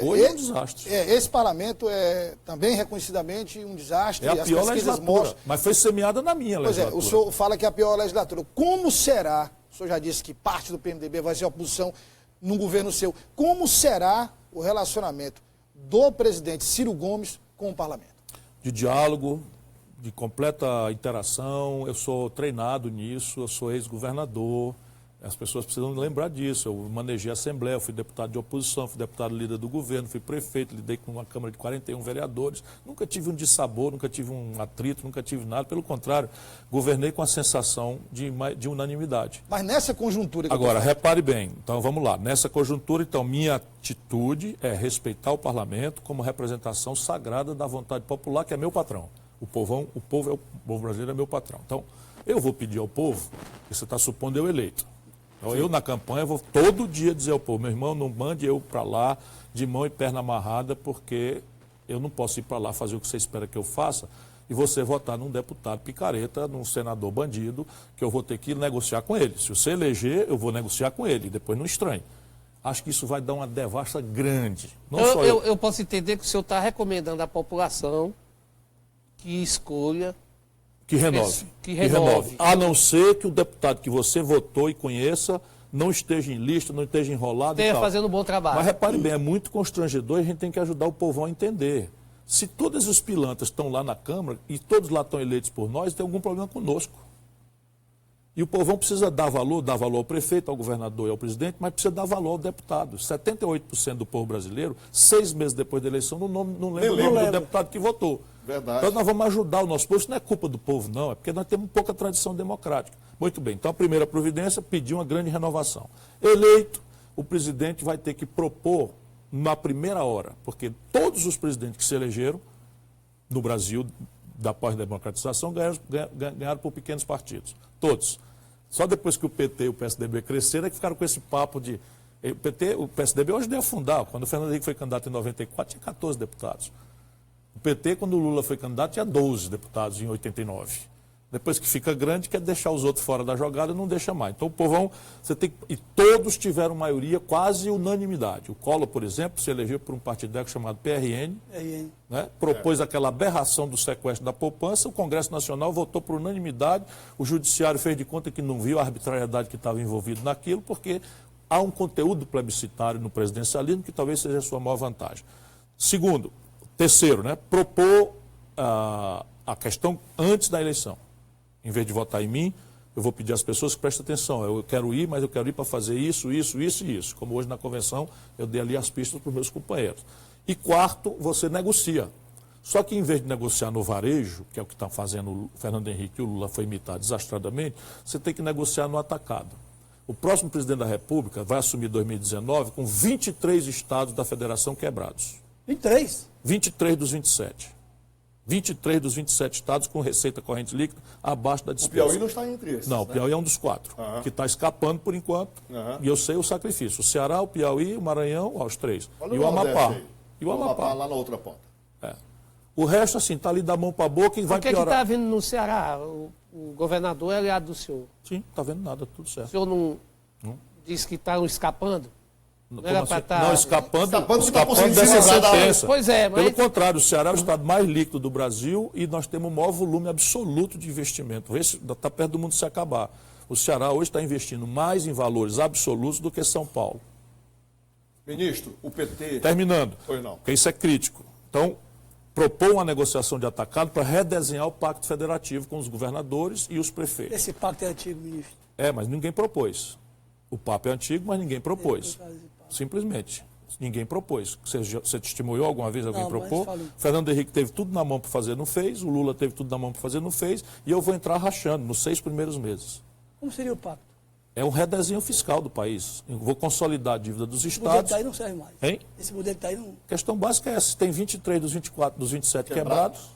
Hoje é um desastre. Esse parlamento é também reconhecidamente um desastre. É a pior legislatura, mas foi semeada na minha legislatura. Pois é, o senhor fala que é a pior legislatura. Como será, o senhor já disse que parte do PMDB vai ser oposição num governo seu, como será o relacionamento do presidente Ciro Gomes com o parlamento? De diálogo, de completa interação, eu sou treinado nisso, eu sou ex-governador. As pessoas precisam lembrar disso. Eu manejei a Assembleia, eu fui deputado de oposição, fui deputado líder do governo, fui prefeito, lidei com uma Câmara de 41 vereadores. Nunca tive um dissabor, nunca tive um atrito, nunca tive nada. Pelo contrário, governei com a sensação de unanimidade. Mas nessa conjuntura... Agora, repare bem, então vamos lá. Nessa conjuntura, então, minha atitude é respeitar o parlamento como representação sagrada da vontade popular, que é meu patrão. O povo brasileiro é meu patrão. Então, eu vou pedir ao povo, que você está supondo eu eleito. Então, eu na campanha vou todo dia dizer ao povo, meu irmão, não mande eu para lá de mão e perna amarrada, porque eu não posso ir para lá fazer o que você espera que eu faça e você votar num deputado picareta, num senador bandido, que eu vou ter que negociar com ele. Se você eleger, eu vou negociar com ele, depois não estranhe. Acho que isso vai dar uma devasta grande. Eu posso entender que o senhor está recomendando à população que escolha... Que renove. A não ser que o deputado que você votou e conheça não esteja em lista, não esteja enrolado esteja fazendo um bom trabalho. Mas repare bem, é muito constrangedor e a gente tem que ajudar o povão a entender. Se todos os pilantras estão lá na Câmara e todos lá estão eleitos por nós, tem algum problema conosco. E o povão precisa dar valor ao prefeito, ao governador e ao presidente, mas precisa dar valor ao deputado. 78% do povo brasileiro, 6 meses depois da eleição, não lembra o nome do deputado que votou. Verdade. Então nós vamos ajudar o nosso povo. Isso não é culpa do povo, não, é porque nós temos pouca tradição democrática. Muito bem, então a primeira providência pediu uma grande renovação. Eleito, o presidente vai ter que propor na primeira hora, porque todos os presidentes que se elegeram no Brasil, da pós-democratização, ganharam por pequenos partidos. Todos. Só depois que o PT e o PSDB cresceram é que ficaram com esse papo de... O PSDB hoje deu afundar. Quando o Fernando Henrique foi candidato em 94, tinha 14 deputados. O PT, quando o Lula foi candidato, tinha 12 deputados em 89. Depois que fica grande, quer deixar os outros fora da jogada e não deixa mais. Então o povão, e todos tiveram maioria, quase unanimidade. O Collor, por exemplo, se elegeu por um partido chamado PRN, né? Propôs aquela aberração do sequestro da poupança, o Congresso Nacional votou por unanimidade, o Judiciário fez de conta que não viu a arbitrariedade que estava envolvido naquilo, porque há um conteúdo plebiscitário no presidencialismo que talvez seja a sua maior vantagem. Terceiro, né? Propor a questão antes da eleição. Em vez de votar em mim, eu vou pedir às pessoas que prestem atenção. Eu quero ir, mas eu quero ir para fazer isso, isso, isso e isso. Como hoje na convenção, eu dei ali as pistas para os meus companheiros. E quarto, você negocia. Só que em vez de negociar no varejo, que é o que está fazendo o Fernando Henrique e o Lula foi imitar desastradamente, você tem que negociar no atacado. O próximo presidente da República vai assumir 2019 com 23 estados da federação quebrados. 23? 23 dos 27. 23 dos 27 estados com receita corrente líquida abaixo da despesa. O Piauí não está entre esses. Não, o Piauí é um dos 4, que está escapando por enquanto, e eu sei o sacrifício. O Ceará, o Piauí, o Maranhão, os 3. Olha E o Amapá. E o Amapá lá na outra ponta. O resto, assim, está ali da mão para a boca e vai piorar. O que está vindo no Ceará? O governador é aliado do senhor. Sim, não está vendo nada, tudo certo. O senhor não disse que estão escapando? Não, Escapando dessa sentença. Pois é, mas... Pelo contrário, o Ceará é o estado mais líquido do Brasil e nós temos o maior volume absoluto de investimento. Está perto do mundo se acabar. O Ceará hoje está investindo mais em valores absolutos do que São Paulo. Ministro, o PT... Terminando, Pois não. porque isso é crítico. Então, propor uma negociação de atacado para redesenhar o pacto federativo com os governadores e os prefeitos. Esse pacto é antigo, ministro. Mas ninguém propôs. O papo é antigo, mas ninguém propôs. Simplesmente. Ninguém propôs. Você testemunhou alguma vez alguém propor? Fernando Henrique teve tudo na mão para fazer, não fez. O Lula teve tudo na mão para fazer, não fez. E eu vou entrar rachando nos 6 primeiros meses. Como seria o pacto? É um redesenho fiscal do país. Eu vou consolidar a dívida dos estados. Esse modelo que está aí não serve mais. Hein? Esse modelo que está aí não... A questão básica é essa. Tem 23 dos 24, dos 27 quebrados.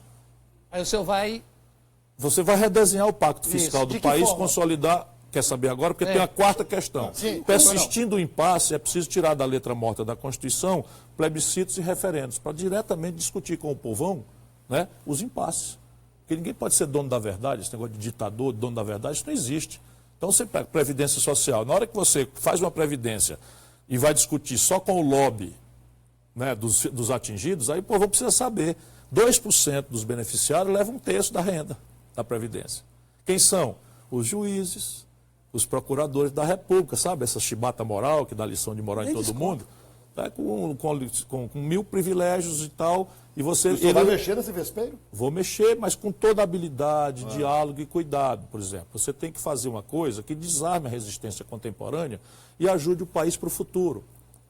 Aí o senhor vai... Você vai redesenhar o pacto fiscal do país, forma? consolidar... Quer saber agora? Porque tem a quarta questão. Persistindo o impasse, é preciso tirar da letra morta da Constituição plebiscitos e referendos, para diretamente discutir com o povão, né, os impasses. Porque ninguém pode ser dono da verdade, esse negócio de ditador, dono da verdade, isso não existe. Então você pega Previdência Social. Na hora que você faz uma Previdência e vai discutir só com o lobby, né, dos atingidos, aí o povão precisa saber. 2% dos beneficiários levam 1/3 da renda da Previdência. Quem são? Os juízes, os procuradores da República, sabe? Essa chibata moral que dá lição de moral em todo mundo. Tá? Com 1000 privilégios e tal. E você vai mexer nesse vespeiro? Vou mexer, mas com toda a habilidade, diálogo e cuidado, por exemplo. Você tem que fazer uma coisa que desarme a resistência contemporânea e ajude o país para o futuro.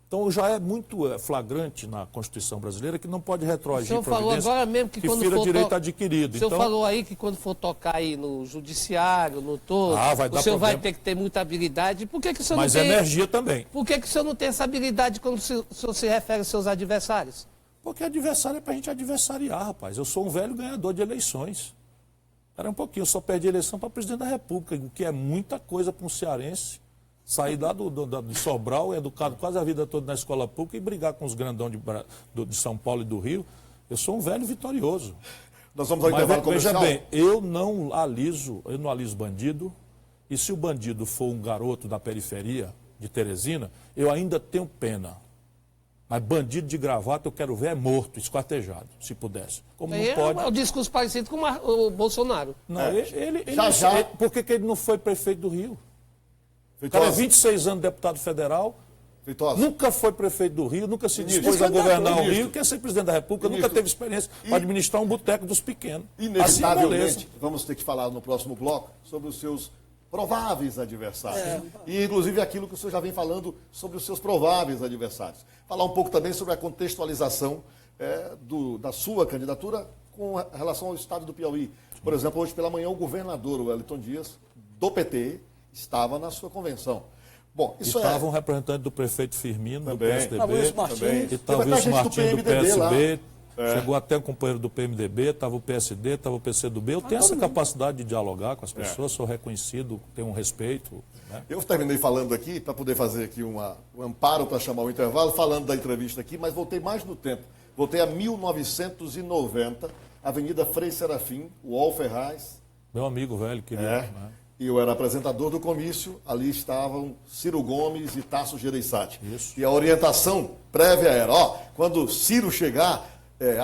Então já é muito flagrante na Constituição brasileira que não pode retroagir providência falou agora mesmo que quando fira direito adquirido. O senhor falou aí que quando for tocar aí no judiciário, no todo, o senhor vai ter que ter muita habilidade. Por que o senhor Mas não tem... energia também. Por que o senhor não tem essa habilidade quando o senhor se refere aos seus adversários? Porque adversário é para a gente adversariar, rapaz. Eu sou um velho ganhador de eleições. Espera um pouquinho, eu só perdi a eleição para presidente da República, o que é muita coisa para um cearense. Sair lá de Sobral, educado quase a vida toda na escola pública e brigar com os grandão de São Paulo e do Rio. Eu sou um velho vitorioso. Nós vamos ao intervalo comercial. Veja bem, eu não aliso bandido, e se o bandido for um garoto da periferia de Teresina, eu ainda tenho pena. Mas bandido de gravata eu quero ver morto, esquartejado, se pudesse. Como não pode... É o discurso parecido com o Bolsonaro. Não, por que ele não foi prefeito do Rio? O cara é 26 anos deputado federal, nunca foi prefeito do Rio, nunca se dispôs a governar o Rio, quer ser presidente da República, nunca teve experiência para administrar um boteco dos pequenos. Inevitavelmente, vamos ter que falar no próximo bloco sobre os seus prováveis adversários. E, inclusive, aquilo que o senhor já vem falando sobre os seus prováveis adversários. Falar um pouco também sobre a contextualização da sua candidatura com relação ao estado do Piauí. Por exemplo, hoje pela manhã, o governador Wellington Dias, do PT, estava na sua convenção. Bom, isso estava um representante do prefeito Firmino, também, do PSDB, e estava o Wilson Martins do PSB, chegou até um companheiro do PMDB, estava o PSD, estava o PCdoB. Eu tenho essa capacidade de dialogar com as pessoas, sou reconhecido, tenho um respeito. Né? Eu terminei falando aqui, para poder fazer aqui um amparo para chamar o intervalo, falando da entrevista aqui, mas voltei mais no tempo. Voltei a 1990, Avenida Frei Serafim, UOL Ferraz, Meu amigo velho, querido. É. Né? E eu era apresentador do comício, ali estavam Ciro Gomes e Tasso Gereissati. Isso. E a orientação prévia era, quando Ciro chegar,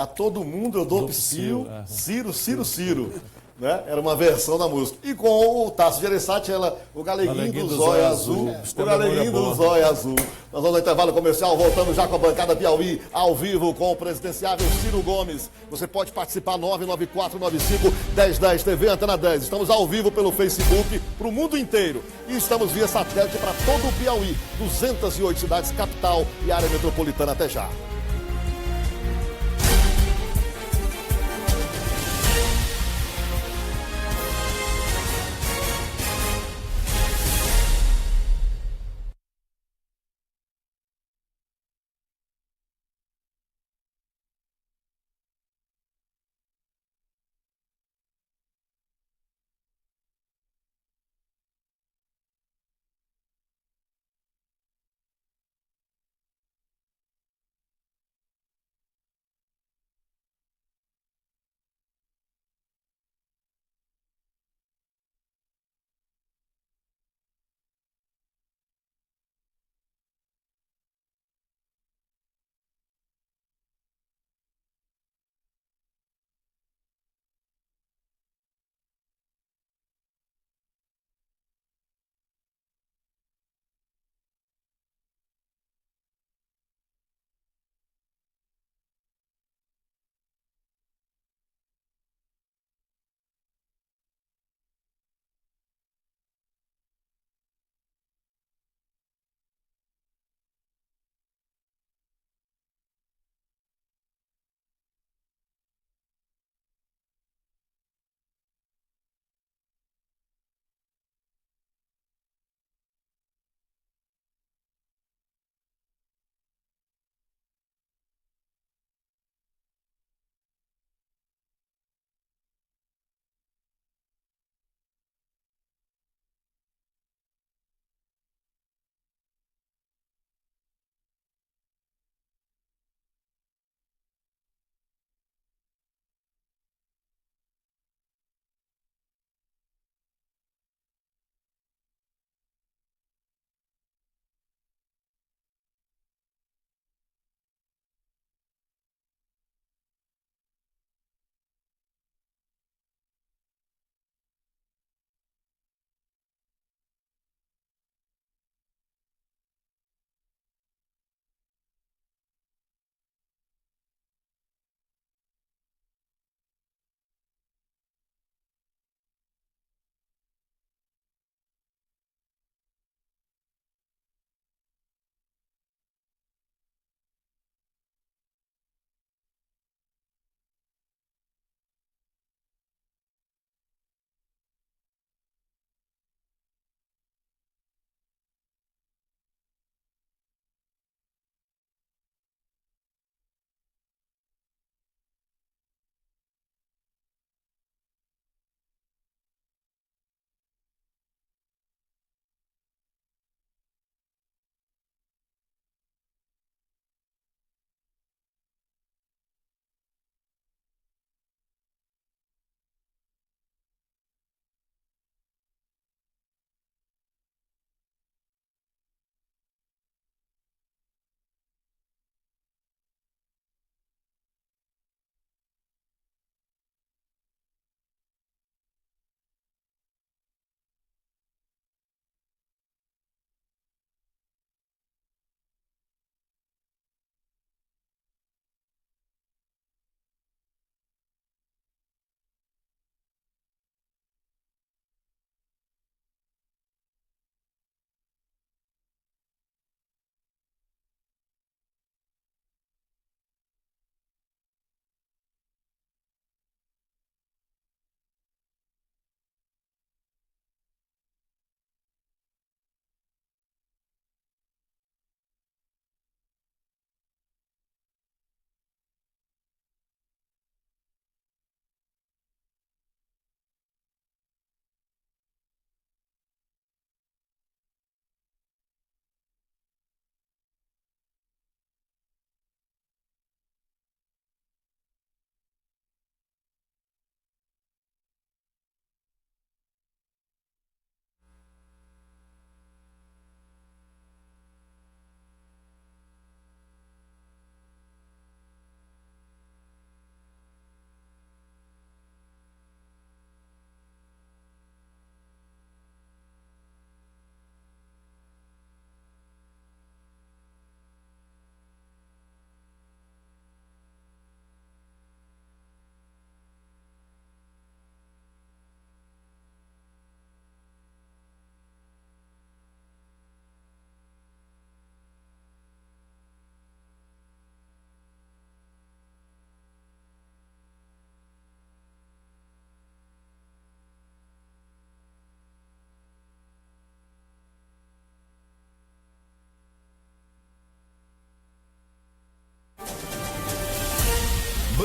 a todo mundo eu dou psil, Ciro, Ciro, Ciro. Né? Era uma versão da música. E com o Tasso Gereissati, o Galeguinho do Zóio Azul. O Galeguinho do Zóio Azul. Nós vamos no intervalo comercial, voltando já com a bancada Piauí, ao vivo com o presidenciável Ciro Gomes. Você pode participar, 99495-1010 TV Antena 10. Estamos ao vivo pelo Facebook para o mundo inteiro. E estamos via satélite para todo o Piauí. 208 cidades, capital e área metropolitana. Até já.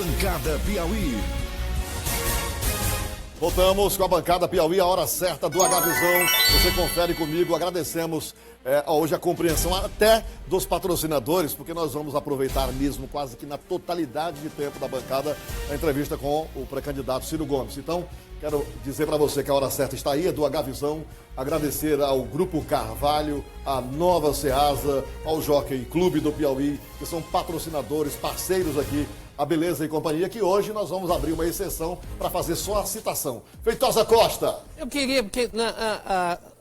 Bancada Piauí. Voltamos com a bancada Piauí, a hora certa do H-Visão. Você confere comigo, agradecemos hoje a compreensão até dos patrocinadores, porque nós vamos aproveitar mesmo quase que na totalidade de tempo da bancada a entrevista com o pré-candidato Ciro Gomes. Então, quero dizer para você que a hora certa está aí, é do H-Visão. Agradecer ao Grupo Carvalho, à Nova Ceasa, ao Jockey Clube do Piauí, que são patrocinadores, parceiros aqui, a Beleza e Companhia, que hoje nós vamos abrir uma exceção para fazer só a citação. Feitosa Costa. Eu queria, porque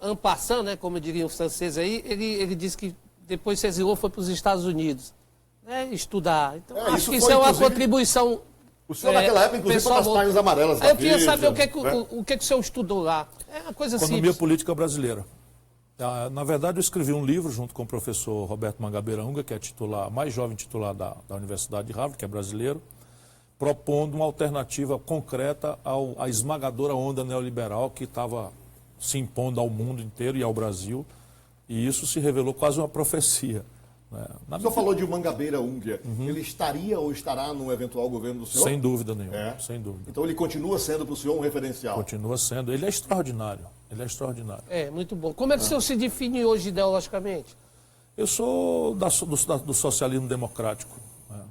en passant, né, como diriam os franceses aí, ele disse que depois se exilou, foi para os Estados Unidos, né, estudar. Então, acho que isso é uma contribuição. O senhor naquela época, inclusive, foi nas páginas amarelas da Eu queria Veja, saber né? o que o senhor estudou lá. É uma coisa Economia simples. política brasileira. Na verdade, eu escrevi um livro junto com o professor Roberto Mangabeira Unger, que é mais jovem titular da Universidade de Harvard, que é brasileiro, propondo uma alternativa concreta à esmagadora onda neoliberal que estava se impondo ao mundo inteiro e ao Brasil, e isso se revelou quase uma profecia. Né? O senhor falou de Mangabeira Unger. Ele estaria ou estará no eventual governo do senhor? Sem dúvida nenhuma, sem dúvida. Então ele continua sendo para o senhor um referencial? Continua sendo. Ele é extraordinário. Ele é extraordinário. É, muito bom. Como é que o senhor se define hoje ideologicamente? Eu sou do socialismo democrático, né?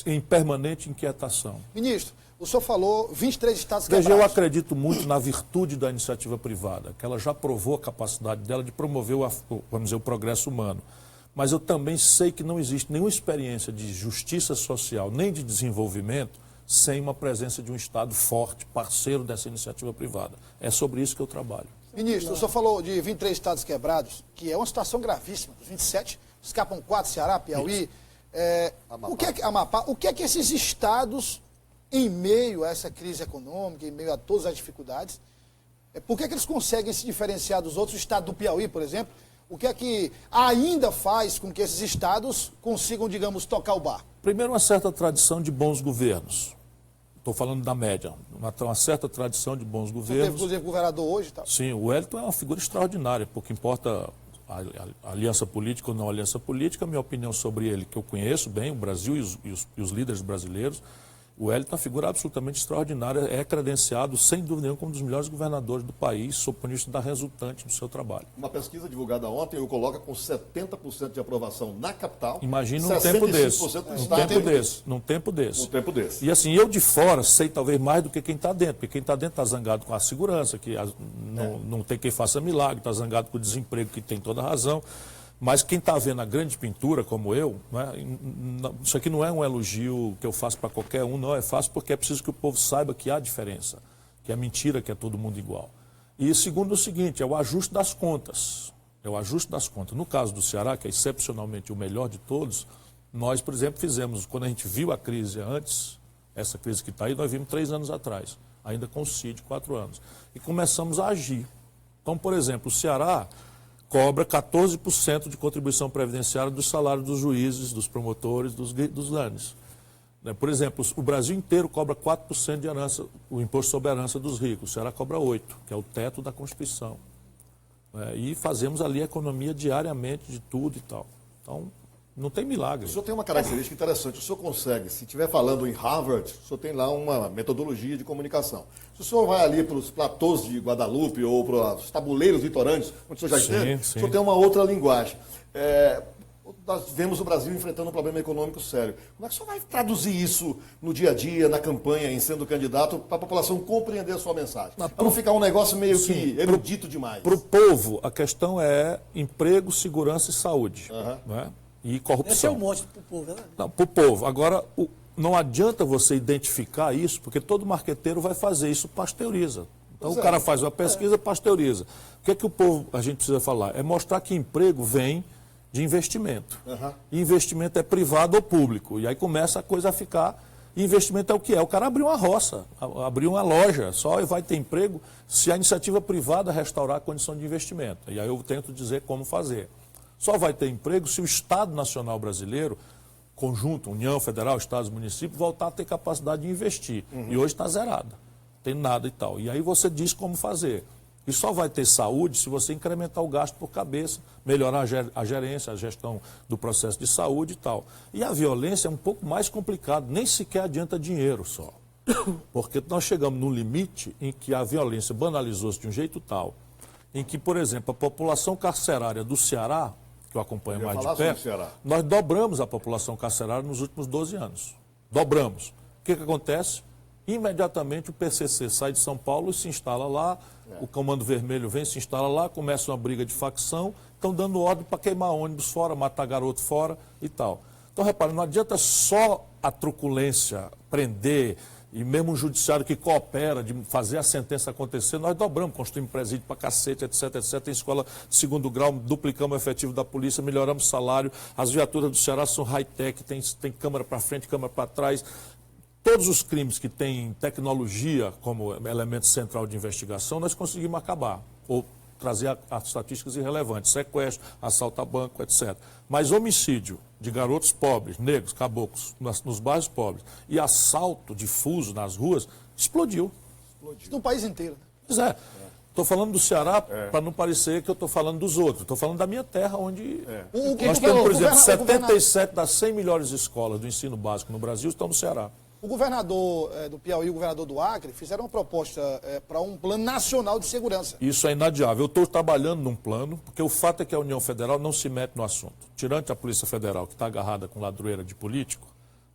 em permanente inquietação. Ministro, o senhor falou 23 estados Veja, quebrados. eu acredito muito na virtude da iniciativa privada, que ela já provou a capacidade dela de promover vamos dizer, o progresso humano. Mas eu também sei que não existe nenhuma experiência de justiça social, nem de desenvolvimento, sem uma presença de um Estado forte, parceiro dessa iniciativa privada. É sobre isso que eu trabalho. Ministro, o senhor falou de 23 estados quebrados, que é uma situação gravíssima. Dos 27, escapam 4, Ceará, Piauí, Amapá. O que é que esses estados, em meio a essa crise econômica, em meio a todas as dificuldades, por que é que eles conseguem se diferenciar dos outros? O estado do Piauí, por exemplo, o que é que ainda faz com que esses estados consigam, digamos, tocar o barco? Primeiro, uma certa tradição de bons governos. Estou falando da média. Uma certa tradição de bons governos. Teve, inclusive, governador hoje e tal. Sim, o Wellington é uma figura extraordinária, porque importa a aliança política ou não aliança política. A minha opinião sobre ele, que eu conheço bem, o Brasil e os líderes brasileiros, o Wellington é uma figura absolutamente extraordinária, é credenciado, sem dúvida nenhuma, como um dos melhores governadores do país, sob o ponto de vista da resultante do seu trabalho. Uma pesquisa divulgada ontem o coloca com 70% de aprovação na capital. Imagina num tempo desse. Num tempo desse. E assim, eu de fora sei talvez mais do que quem está dentro, porque quem está dentro está zangado com a segurança, que não tem quem faça milagre, está zangado com o desemprego, que tem toda a razão. Mas quem está vendo a grande pintura, como eu, né, isso aqui não é um elogio que eu faço para qualquer um, não, é fácil porque é preciso que o povo saiba que há diferença, que é mentira que é todo mundo igual. E segundo o seguinte, é o ajuste das contas. É o ajuste das contas. No caso do Ceará, que é excepcionalmente o melhor de todos, nós, por exemplo, fizemos, quando a gente viu a crise antes, essa crise que está aí, nós vimos 3 anos atrás, ainda com o CID, 4 anos. E começamos a agir. Então, por exemplo, o Ceará cobra 14% de contribuição previdenciária do salário dos juízes, dos promotores, dos LANs. Por exemplo, o Brasil inteiro cobra 4% de herança, o imposto sobre a herança dos ricos. O Ceará cobra 8%, que é o teto da Constituição. E fazemos ali a economia diariamente de tudo e tal. Então, não tem milagre. O senhor tem uma característica interessante. O senhor consegue, se estiver falando em Harvard, o senhor tem lá uma metodologia de comunicação. Se o senhor vai ali para os platôs de Guadalupe ou para os tabuleiros litorâneos, onde o senhor já esteve, o senhor tem uma outra linguagem. Nós vemos o Brasil enfrentando um problema econômico sério. Como é que o senhor vai traduzir isso no dia a dia, na campanha, em sendo candidato, para a população compreender a sua mensagem? Para não ficar um negócio meio que erudito demais. Para o povo, a questão é emprego, segurança e saúde. Não é? E corrupção. Esse é o mote para o povo, né? Não, para o povo. Agora, não adianta você identificar isso, porque todo marqueteiro vai fazer isso, pasteuriza. Então, o cara faz uma pesquisa, pasteuriza. O que é que o povo, a gente precisa falar? É mostrar que emprego vem de investimento. E investimento é privado ou público. E aí começa a coisa a ficar... E investimento é o que é? O cara abriu uma roça, abriu uma loja, só vai ter emprego se a iniciativa privada restaurar a condição de investimento. E aí eu tento dizer como fazer. Só vai ter emprego se o Estado Nacional Brasileiro, conjunto, União Federal, Estados e municípios, voltar a ter capacidade de investir. E hoje está zerada, tem nada e tal. E aí você diz como fazer. E só vai ter saúde se você incrementar o gasto por cabeça, melhorar a gerência, a gestão do processo de saúde e tal. E a violência é um pouco mais complicado, nem sequer adianta dinheiro só. Porque nós chegamos num limite em que a violência banalizou-se de um jeito tal, em que, por exemplo, a população carcerária do Ceará, que eu acompanho mais de perto, nós dobramos a população carcerária nos últimos 12 anos. Dobramos. O que acontece? Imediatamente o PCC sai de São Paulo e se instala lá, o Comando Vermelho vem, se instala lá, começa uma briga de facção, estão dando ordem para queimar ônibus fora, matar garoto fora e tal. Então, repare, não adianta só a truculência, prender, e mesmo um judiciário que coopera de fazer a sentença acontecer, nós dobramos, construímos presídio para cacete, etc, etc. Tem escola de segundo grau, duplicamos o efetivo da polícia, melhoramos o salário, as viaturas do Ceará são high-tech, tem câmera para frente, câmera para trás. Todos os crimes que têm tecnologia como elemento central de investigação, nós conseguimos acabar, ou trazer as estatísticas irrelevantes, sequestro, assalto a banco, etc. Mas homicídio de garotos pobres, negros, caboclos, nos bairros pobres, e assalto difuso nas ruas, explodiu. No país inteiro. Pois é. Estou falando do Ceará para não parecer que eu estou falando dos outros. Estou falando da minha terra, onde nós temos, por exemplo, 77 das 100 melhores escolas do ensino básico no Brasil estão no Ceará. O governador do Piauí e o governador do Acre fizeram uma proposta para um plano nacional de segurança. Isso é inadiável. Eu estou trabalhando num plano, porque o fato é que a União Federal não se mete no assunto. Tirante a Polícia Federal, que está agarrada com ladroeira de político,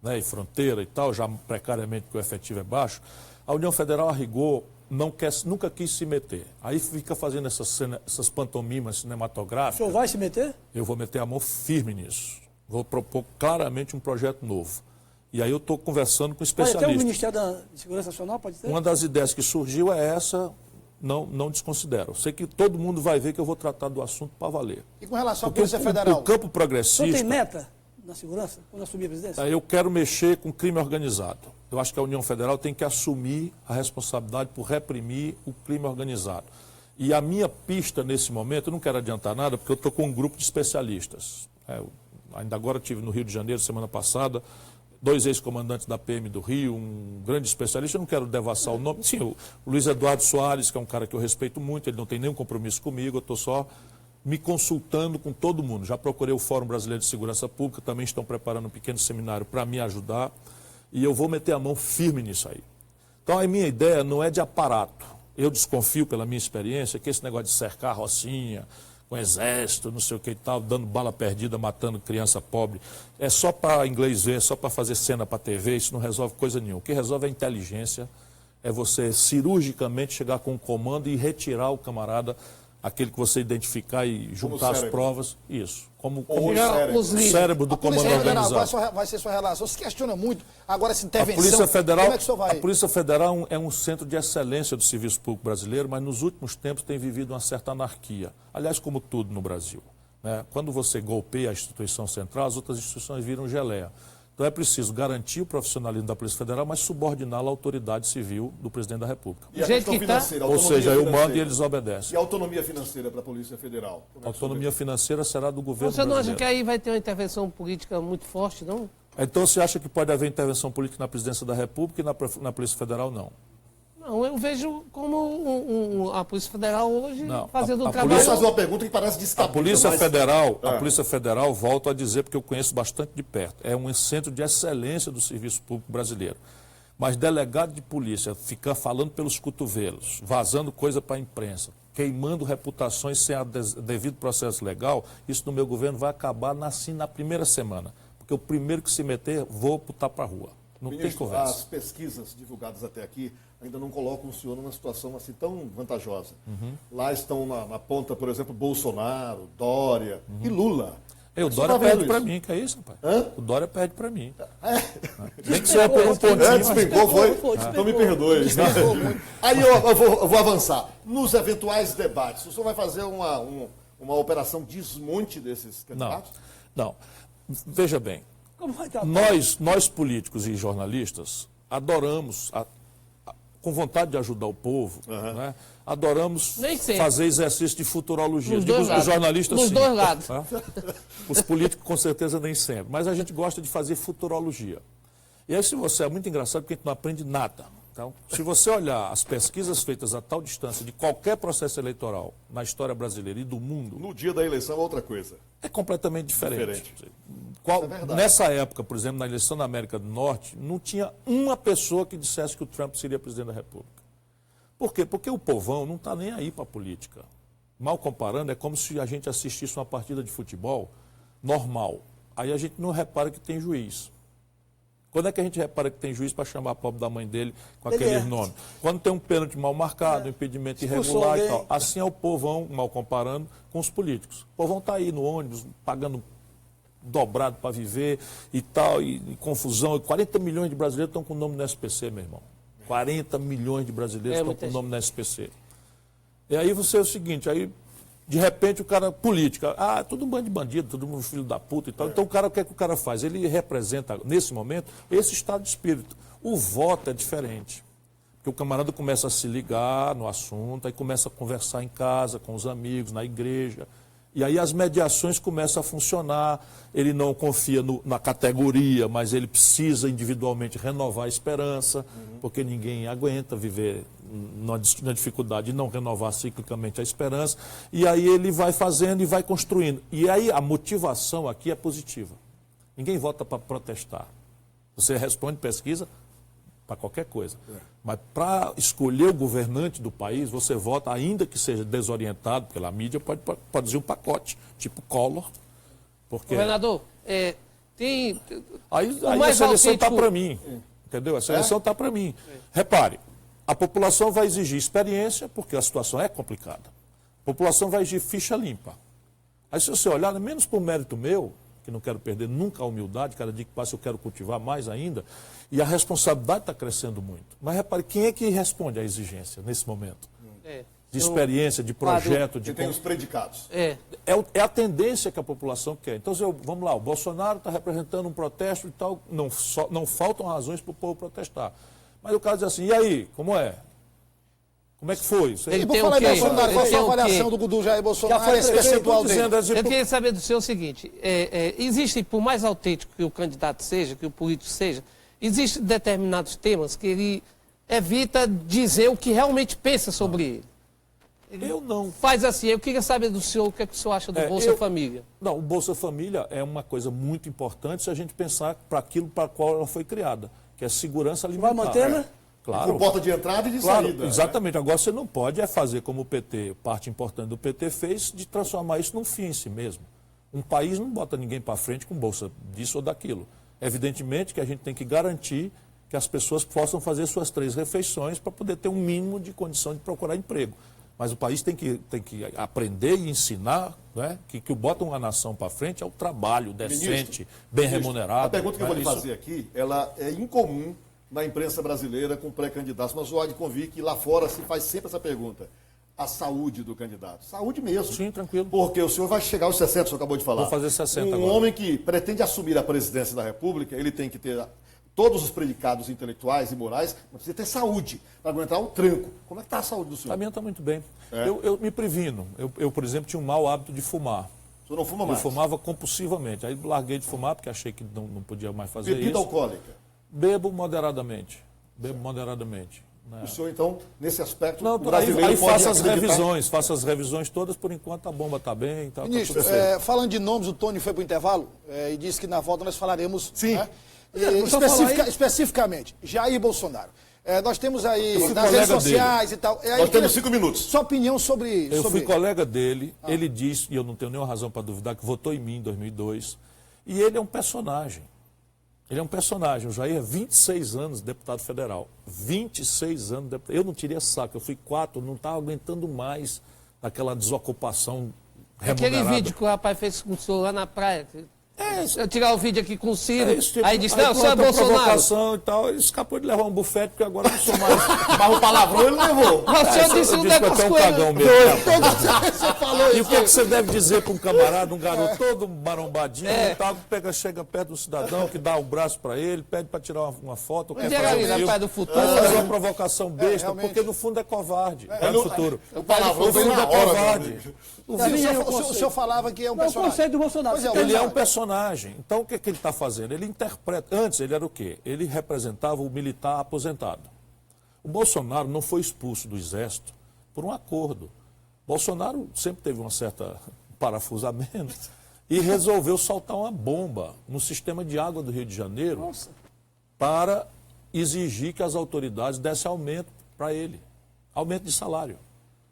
né, e fronteira e tal, já precariamente porque o efetivo é baixo, a União Federal, a rigor, nunca quis se meter. Aí fica fazendo essas pantomimas cinematográficas. O senhor vai se meter? Eu vou meter a mão firme nisso. Vou propor claramente um projeto novo. E aí eu estou conversando com especialistas. Pode ter o Ministério da Segurança Nacional, pode ter? Uma das ideias que surgiu é essa, não desconsidero. Sei que todo mundo vai ver que eu vou tratar do assunto para valer. E com relação à Polícia Federal? O campo progressista... O senhor tem meta na segurança, quando assumir a presidência? Eu quero mexer com crime organizado. Eu acho que a União Federal tem que assumir a responsabilidade por reprimir o crime organizado. E a minha pista nesse momento, eu não quero adiantar nada, porque eu estou com um grupo de especialistas. Ainda agora estive no Rio de Janeiro, semana passada, 2 ex-comandantes da PM do Rio, um grande especialista, eu não quero devassar o nome. Sim, o Luiz Eduardo Soares, que é um cara que eu respeito muito, ele não tem nenhum compromisso comigo, eu estou só me consultando com todo mundo. Já procurei o Fórum Brasileiro de Segurança Pública, também estão preparando um pequeno seminário para me ajudar, e eu vou meter a mão firme nisso aí. Então a minha ideia não é de aparato. Eu desconfio, pela minha experiência, que esse negócio de cercar a Rocinha, com exército, não sei o que e tal, dando bala perdida, matando criança pobre, é só para inglês ver, é só para fazer cena para TV, isso não resolve coisa nenhuma. O que resolve é a inteligência, é você cirurgicamente chegar com um comando e retirar o camarada, aquele que você identificar e juntar as provas, isso. Como o cérebro do comando organizado. Vai ser sua relação. Se questiona muito agora essa intervenção. A Polícia Federal, como é que o senhor vai? A Polícia Federal é um centro de excelência do serviço público brasileiro, mas nos últimos tempos tem vivido uma certa anarquia. Aliás, como tudo no Brasil. Né? Quando você golpeia a instituição central, as outras instituições viram geleia. Então é preciso garantir o profissionalismo da Polícia Federal, mas subordiná-la à autoridade civil do Presidente da República. E a questão financeira, ou seja, eu mando e eles obedecem. E a autonomia financeira para a Polícia Federal? A autonomia financeira será do governo brasileiro. Você não acha que aí brasileiro. vai ter uma intervenção política muito forte, não? Então você acha que pode haver intervenção política na Presidência da República e na Polícia Federal, não? Não, eu vejo como a Polícia Federal hoje fazendo um trabalho... Vou fazer uma pergunta que parece descabida. A Polícia Federal, volto a dizer, porque eu conheço bastante de perto, é um centro de excelência do serviço público brasileiro. Mas delegado de polícia ficar falando pelos cotovelos, vazando coisa para a imprensa, queimando reputações sem devido processo legal, isso no meu governo vai acabar assim na primeira semana. Porque o primeiro que se meter, vou botar para a rua. Não tem conversa. As pesquisas divulgadas até aqui ainda não colocam o senhor numa situação assim tão vantajosa. Lá estão na ponta, por exemplo, Bolsonaro, Dória e Lula. O Dória perde para mim, que é isso, rapaz? O Dória perde para mim. Nem que seja por um pontinho. Despencou, foi? Então me perdoe. Aí eu vou avançar. Nos eventuais debates, o senhor vai fazer uma operação desmonte desses candidatos? Não. Veja bem, nós políticos e jornalistas adoramos, com vontade de ajudar o povo, né, adoramos fazer exercício de futurologia. Os jornalistas Dos dois lados. Né? Os políticos com certeza nem sempre, mas a gente gosta de fazer futurologia. E aí se você é muito engraçado porque a gente não aprende nada. Então, se você olhar as pesquisas feitas a tal distância de qualquer processo eleitoral na história brasileira e do mundo, No dia da eleição é outra coisa. é completamente diferente. Diferente. Qual- Isso é verdade. nessa época, por exemplo, na eleição da América do Norte, não tinha uma pessoa que dissesse que o Trump seria presidente da República. Por quê? Porque o povão não está nem aí para a política. Mal comparando, é como se a gente assistisse uma partida de futebol normal. Aí a gente não repara que tem juiz. Quando é que a gente repara que tem juiz para chamar a pobre da mãe dele com aquele é. nome? Quando tem um pênalti mal marcado, um impedimento irregular e tal. Assim é o povão, mal comparando, com os políticos. O povão está aí no ônibus, pagando dobrado para viver e tal, e confusão. E 40 milhões de brasileiros estão com o nome no SPC, meu irmão. 40 milhões de brasileiros estão com o nome no SPC. E aí você é o seguinte, aí de repente o cara, política, tudo um bando de bandido, todo mundo filho da puta e tal. Então o cara, o que é que o cara faz? Ele representa, nesse momento, esse estado de espírito. O voto é diferente. Porque o camarada começa a se ligar no assunto, aí começa a conversar em casa, com os amigos, na igreja. E aí as mediações começam a funcionar, ele não confia na categoria, mas ele precisa individualmente renovar a esperança, porque ninguém aguenta viver na dificuldade de não renovar ciclicamente a esperança. E aí ele vai fazendo e vai construindo. E aí a motivação aqui é positiva. Ninguém vota para protestar. Você responde pesquisa para qualquer coisa. Mas para escolher o governante do país, você vota, ainda que seja desorientado pela mídia, pode produzir um pacote, tipo Collor. Porque Governador, tem... aí o a mais seleção está autêntico- para mim. Entendeu? A seleção está para mim. Repare, a população vai exigir experiência, porque a situação é complicada. A população vai exigir ficha limpa. Aí se você olhar, menos por mérito meu, que não quero perder nunca a humildade, cada dia que passa eu quero cultivar mais ainda, e a responsabilidade está crescendo muito. Mas repare, quem é que responde à exigência nesse momento? De experiência, de projeto, de... Que tem os predicados. É, É a tendência que a população quer. Então, vamos lá, o Bolsonaro está representando um protesto e tal, não faltam razões para o povo protestar. Mas o cara diz assim, e aí, como é? Como é que foi? Isso aí? Ele E por tem falar o em quê? Bolsonaro, qual a Ele tem sua o quê? avaliação do Jair Bolsonaro, Já foi esse prefeito, percentual Estou dizendo, dele? eu queria saber do senhor o seguinte, existe, por mais autêntico que o candidato seja, que o político seja, existem determinados temas que ele evita dizer o que realmente pensa sobre ele. Eu não. Faz assim, eu queria saber do senhor o que é que o senhor acha do Bolsa Família. Não, o Bolsa Família é uma coisa muito importante se a gente pensar para aquilo para qual ela foi criada, que é segurança alimentar. Vai manter, né? Claro. Com porta de entrada e de Claro, saída. exatamente. Agora você não pode fazer como o PT, parte importante do PT fez, de transformar isso num fim em si mesmo. Um país não bota ninguém para frente com bolsa disso ou daquilo. Evidentemente que a gente tem que garantir que as pessoas possam fazer suas 3 refeições para poder ter um mínimo de condição de procurar emprego. Mas o país tem que aprender e ensinar, né, que o bota uma nação para frente é o trabalho decente, bem remunerado. A pergunta que eu vou lhe Isso- fazer aqui, ela é incomum na imprensa brasileira com pré-candidatos, mas o há de convir que lá fora se faz sempre essa pergunta. A saúde do candidato. Saúde mesmo. Sim, tranquilo. Porque o senhor vai chegar aos 60, o senhor acabou de falar. Vou fazer 60 Um agora. homem que pretende assumir a presidência da República, ele tem que ter todos os predicados intelectuais e morais, mas precisa ter saúde para aguentar um tranco. Como é que está a saúde do senhor? A minha está muito bem. É? Eu me previno. Eu, por exemplo, tinha um mau hábito de fumar. O senhor não fuma Eu mais? fumava compulsivamente. Aí larguei de fumar porque achei que não podia mais fazer Bebida isso. alcoólica. Bebo moderadamente. Bebo moderadamente. Né? O senhor, então, nesse aspecto, Não, o brasileiro aí pode faço as acreditar- revisões todas, por enquanto a bomba está bem. Tá Ministro, tudo certo. falando de nomes, o Tony foi para o intervalo e disse que na volta nós falaremos. Sim. Né? só falar aí. Especificamente, Jair Bolsonaro. Nós temos aí fui nas colega redes sociais e tal. Nós temos 5 minutos. Sua opinião sobre Eu fui ele. colega dele, ele disse, e eu não tenho nenhuma razão para duvidar, que votou em mim em 2002. E ele é um personagem. Ele é um personagem. O Jair é 26 anos deputado federal. 26 anos deputado. Eu não tirei saco, eu fui 4, não estava aguentando mais aquela desocupação remunerada. Aquele vídeo que o rapaz fez com o senhor lá na praia. Eu tirar o vídeo aqui com o Ciro, Esse tipo- aí disse, não, o senhor é pronto, a Bolsonaro. provocação e tal, ele escapou de levar um bufete, porque agora eu não sou mais... Mas o palavrão ele levou. O senhor disse eu um disse que eu negócio tenho um com ele. cagão mesmo. Você falou E o que, é que você deve dizer para um camarada, um garoto todo marombadinho É. e tal, que chega perto do cidadão, que dá o braço para ele, pede para tirar uma foto, quer Onde era fazer ali, um na filme, Praia do Futuro? vai fazer uma provocação besta, realmente. porque no fundo é covarde. Praia no- do Futuro. O palavrão No vem fundo na é hora, meu covarde. amigo. O Não, vídeo- o senhor falava que é um Não, o personagem. conceito do Bolsonaro. Pois é, Ele é um personagem. personagem. Então, o que, ele está fazendo? Ele interpreta... Antes, ele era o quê? Ele representava o militar aposentado. O Bolsonaro não foi expulso do Exército por um acordo. Bolsonaro sempre teve uma certa parafusamento e resolveu soltar uma bomba no sistema de água do Rio de Janeiro para exigir que as autoridades dessem aumento para ele. Aumento de salário.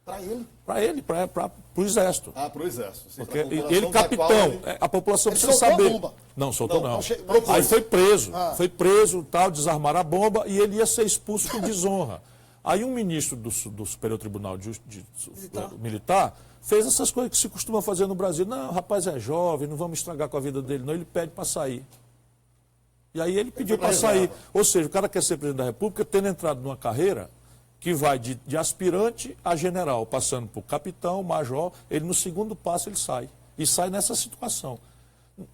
Para ele? Para ele, para o Exército. Ah, para o Exército. Sim, Porque pra ele, capitão, a população Ele precisa soltou a saber. bomba. Não, soltou não. propôs. Aí foi preso, tal, desarmaram a bomba e ele ia ser expulso por desonra. Aí um ministro do Superior Tribunal Militar fez essas coisas que se costuma fazer no Brasil. Não, o rapaz é jovem, não vamos estragar com a vida dele, não. Ele pede para sair. E aí ele pediu para sair. Ou seja, o cara quer ser presidente da República tendo entrado numa carreira que vai de aspirante a general, passando por capitão, major, ele no segundo passo ele sai. E sai nessa situação.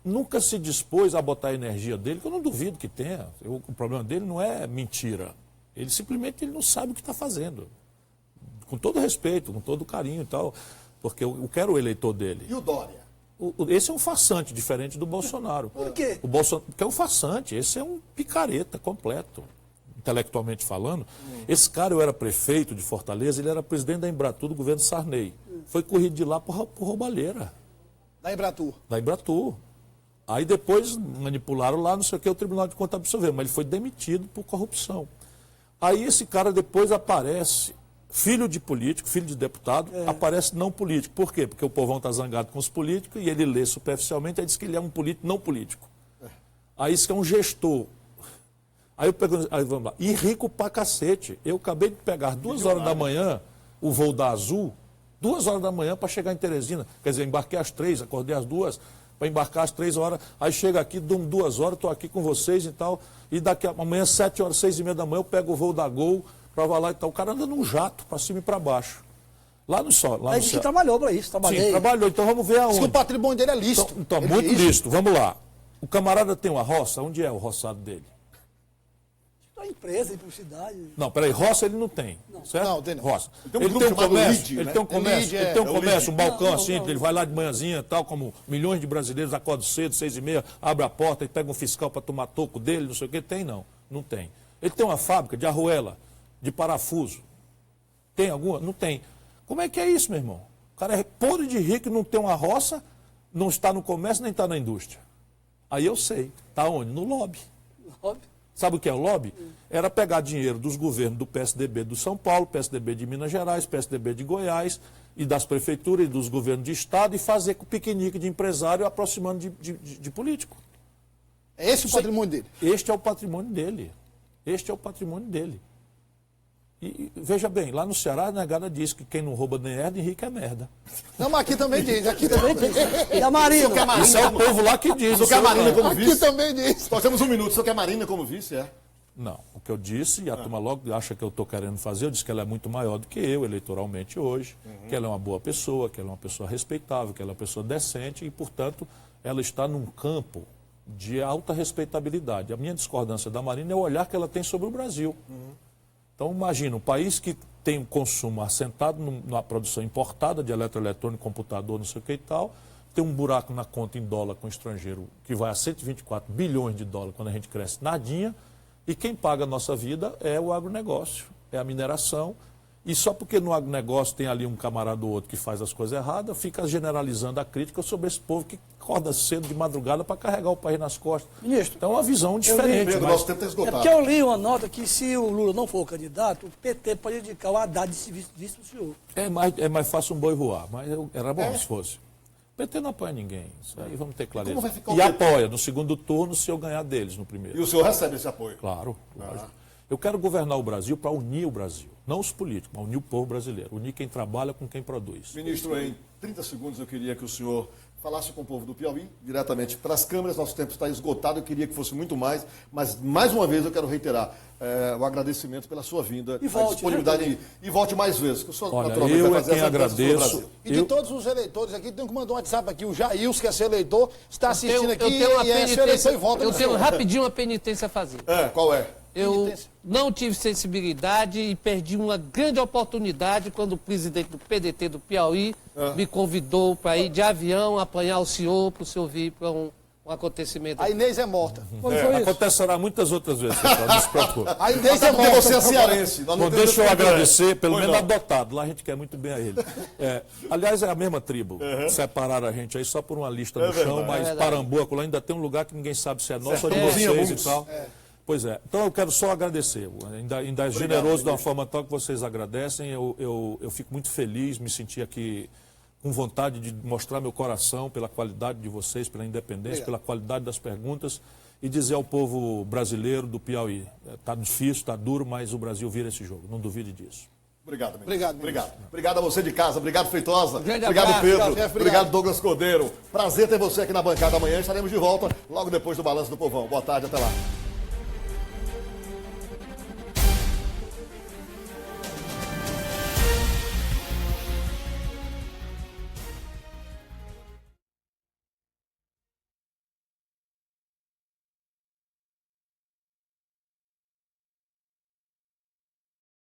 Nunca se dispôs a botar a energia dele, que eu não duvido que tenha. O problema dele não é mentira. Ele simplesmente não sabe o que está fazendo. Com todo respeito, com todo carinho e tal, porque eu quero o eleitor dele. E o Dória? Esse é um farsante, diferente do Bolsonaro. Por quê? Porque é um farsante, esse é um picareta completo, intelectualmente falando. Esse cara, eu era prefeito de Fortaleza, ele era presidente da Embratur do governo Sarney. Foi corrido de lá por roubalheira. Da Embratur. Da Embratur. Aí depois manipularam lá, não sei o que, o Tribunal de Contas absolveu, mas ele foi demitido por corrupção. Aí esse cara depois aparece, filho de político, filho de deputado, aparece não político. Por quê? Porque o povão está zangado com os políticos e ele lê superficialmente e diz que ele é um político não político. Aí isso que é um gestor. Aí eu pego, aí vamos lá, e rico pra cacete. Eu acabei de pegar 2 horas da manhã o voo da Azul, 2 horas da manhã para chegar em Teresina. Quer dizer, embarquei às 3, acordei às 2, para embarcar às 3 horas. Aí chega aqui, dou 2 horas, estou aqui com vocês e tal. E daqui a amanhã, 7 horas, 6h30 da manhã, eu pego o voo da Gol para lá e tal. O cara anda num jato, para cima e para baixo. Lá no sol. Lá Aí no que céu. trabalhou para isso, trabalhei. Sim, trabalhou. Então vamos ver Diz que o aonde. patrimônio dele é lícito. Então, Ele muito diz. lícito. Vamos lá. O camarada tem uma roça. Onde é o roçado dele? A empresa, a publicidade. Não, peraí, roça ele não tem, certo? Não, tem não. Roça. Tem um Ele grupo tem um chamado comércio, Lide, ele né? tem um comércio, Lide, ele tem um é o comércio, Lide. um balcão Não, assim, não. ele vai lá de manhãzinha, tal, como milhões de brasileiros acordam cedo, 6h30, abre a porta e pega um fiscal para tomar toco dele, não sei o que, tem não, não tem. Ele tem uma fábrica de arruela, de parafuso. Tem alguma? Não tem. Como é que é isso, meu irmão? O cara é podre de rico, não tem uma roça, não está no comércio, nem está na indústria. Aí eu sei, está onde? No lobby. Óbvio. Sabe o que é o lobby? Era pegar dinheiro dos governos do PSDB do São Paulo, PSDB de Minas Gerais, PSDB de Goiás, e das prefeituras e dos governos de estado, e fazer com o piquenique de empresário aproximando de político. É esse o patrimônio dele. Este é o patrimônio dele. Este é o patrimônio dele. E veja bem, lá no Ceará a negada diz que quem não rouba nem herda, Henrique é merda. Não, mas aqui também diz. Aqui também diz. E a Marina? Isso é o povo lá que diz. O senhor quer a Marina como Aqui vice? também diz. Nós temos 1 minuto. O senhor quer a Marina como vice, é? Não, o que eu disse, e a turma logo acha que eu estou querendo fazer, eu disse que ela é muito maior do que eu, eleitoralmente hoje, que ela é uma boa pessoa, que ela é uma pessoa respeitável, que ela é uma pessoa decente e, portanto, ela está num campo de alta respeitabilidade. A minha discordância da Marina é o olhar que ela tem sobre o Brasil. Então, imagina, um país que tem um consumo assentado na produção importada de eletroeletrônico, computador, não sei o que e tal, tem um buraco na conta em dólar com o estrangeiro que vai a 124 bilhões de dólares quando a gente cresce nadinha, e quem paga a nossa vida é o agronegócio, é a mineração, e só porque no agronegócio tem ali um camarada ou outro que faz as coisas erradas, fica generalizando a crítica sobre esse povo que acorda cedo de madrugada para carregar o país nas costas. Ministro, Então é uma visão diferente. Pedro, mas- nosso tempo está É esgotado. porque eu li uma nota que se o Lula não for candidato, o PT pode indicar o Haddad de vice do senhor. É mais fácil um boi voar, mas era bom se fosse. O PT não apoia ninguém, isso aí vamos ter clareza. como vai ficar o E PT? apoia no segundo turno se eu ganhar deles no E primeiro. o senhor recebe esse apoio? Claro, lógico. Eu quero governar o Brasil para unir o Brasil, não os políticos, mas unir o povo brasileiro, unir quem trabalha com quem produz. Ministro, em 30 segundos eu queria que o senhor falasse com o povo do Piauí, diretamente para as câmeras. Nosso tempo está esgotado, eu queria que fosse muito mais, mas mais uma vez eu quero reiterar o agradecimento pela sua vinda, E a volte, disponibilidade e volte mais vezes. Que o senhor, Olha, naturalmente, eu vai é fazer quem essa mudança pelo agradeço. Brasil. E de todos os eleitores aqui, tem que mandar um WhatsApp aqui. O Jails, que é seu eleitor, está assistindo aqui tenho uma e é seu eleitor e volta eu no tenho senhor. rapidinho uma penitência a fazer. Qual é? Eu Penitência. não tive sensibilidade e perdi uma grande oportunidade quando o presidente do PDT do Piauí me convidou para ir de avião apanhar o senhor, para o senhor vir para um acontecimento. A Inês é morta. Quando foi isso? Acontecerá muitas outras vezes, pessoal, não se preocupe. A Inês Até é porque morta. você é cearense. nós não Bom, temos deixa eu esse agradecer, pelo Pois menos não. adotado. Lá a gente quer muito bem a ele. Aliás, é a mesma tribo. Separaram a gente aí só por uma lista no chão, verdade. mas É verdade. Paramboa, lá ainda tem um lugar que ninguém sabe se é nosso ou de Cozinha vocês Bunks. e tal. Pois é. Então eu quero só agradecer. Ainda é generoso de uma forma tal que vocês agradecem. Eu fico muito feliz, me senti aqui com vontade de mostrar meu coração pela qualidade de vocês, pela independência, pela qualidade das perguntas e dizer ao povo brasileiro do Piauí, está difícil, está duro, mas o Brasil vira esse jogo, não duvide disso. Obrigado, Mendes. Obrigado, Mendes. Obrigado. Obrigado a você de casa, obrigado, Feitosa. grande Obrigado, abraço, Pedro. tchau, chefe, Obrigado, Douglas Cordeiro. Prazer ter você aqui na bancada amanhã. Estaremos de volta logo depois do Balanço do Povão. Boa tarde, até lá.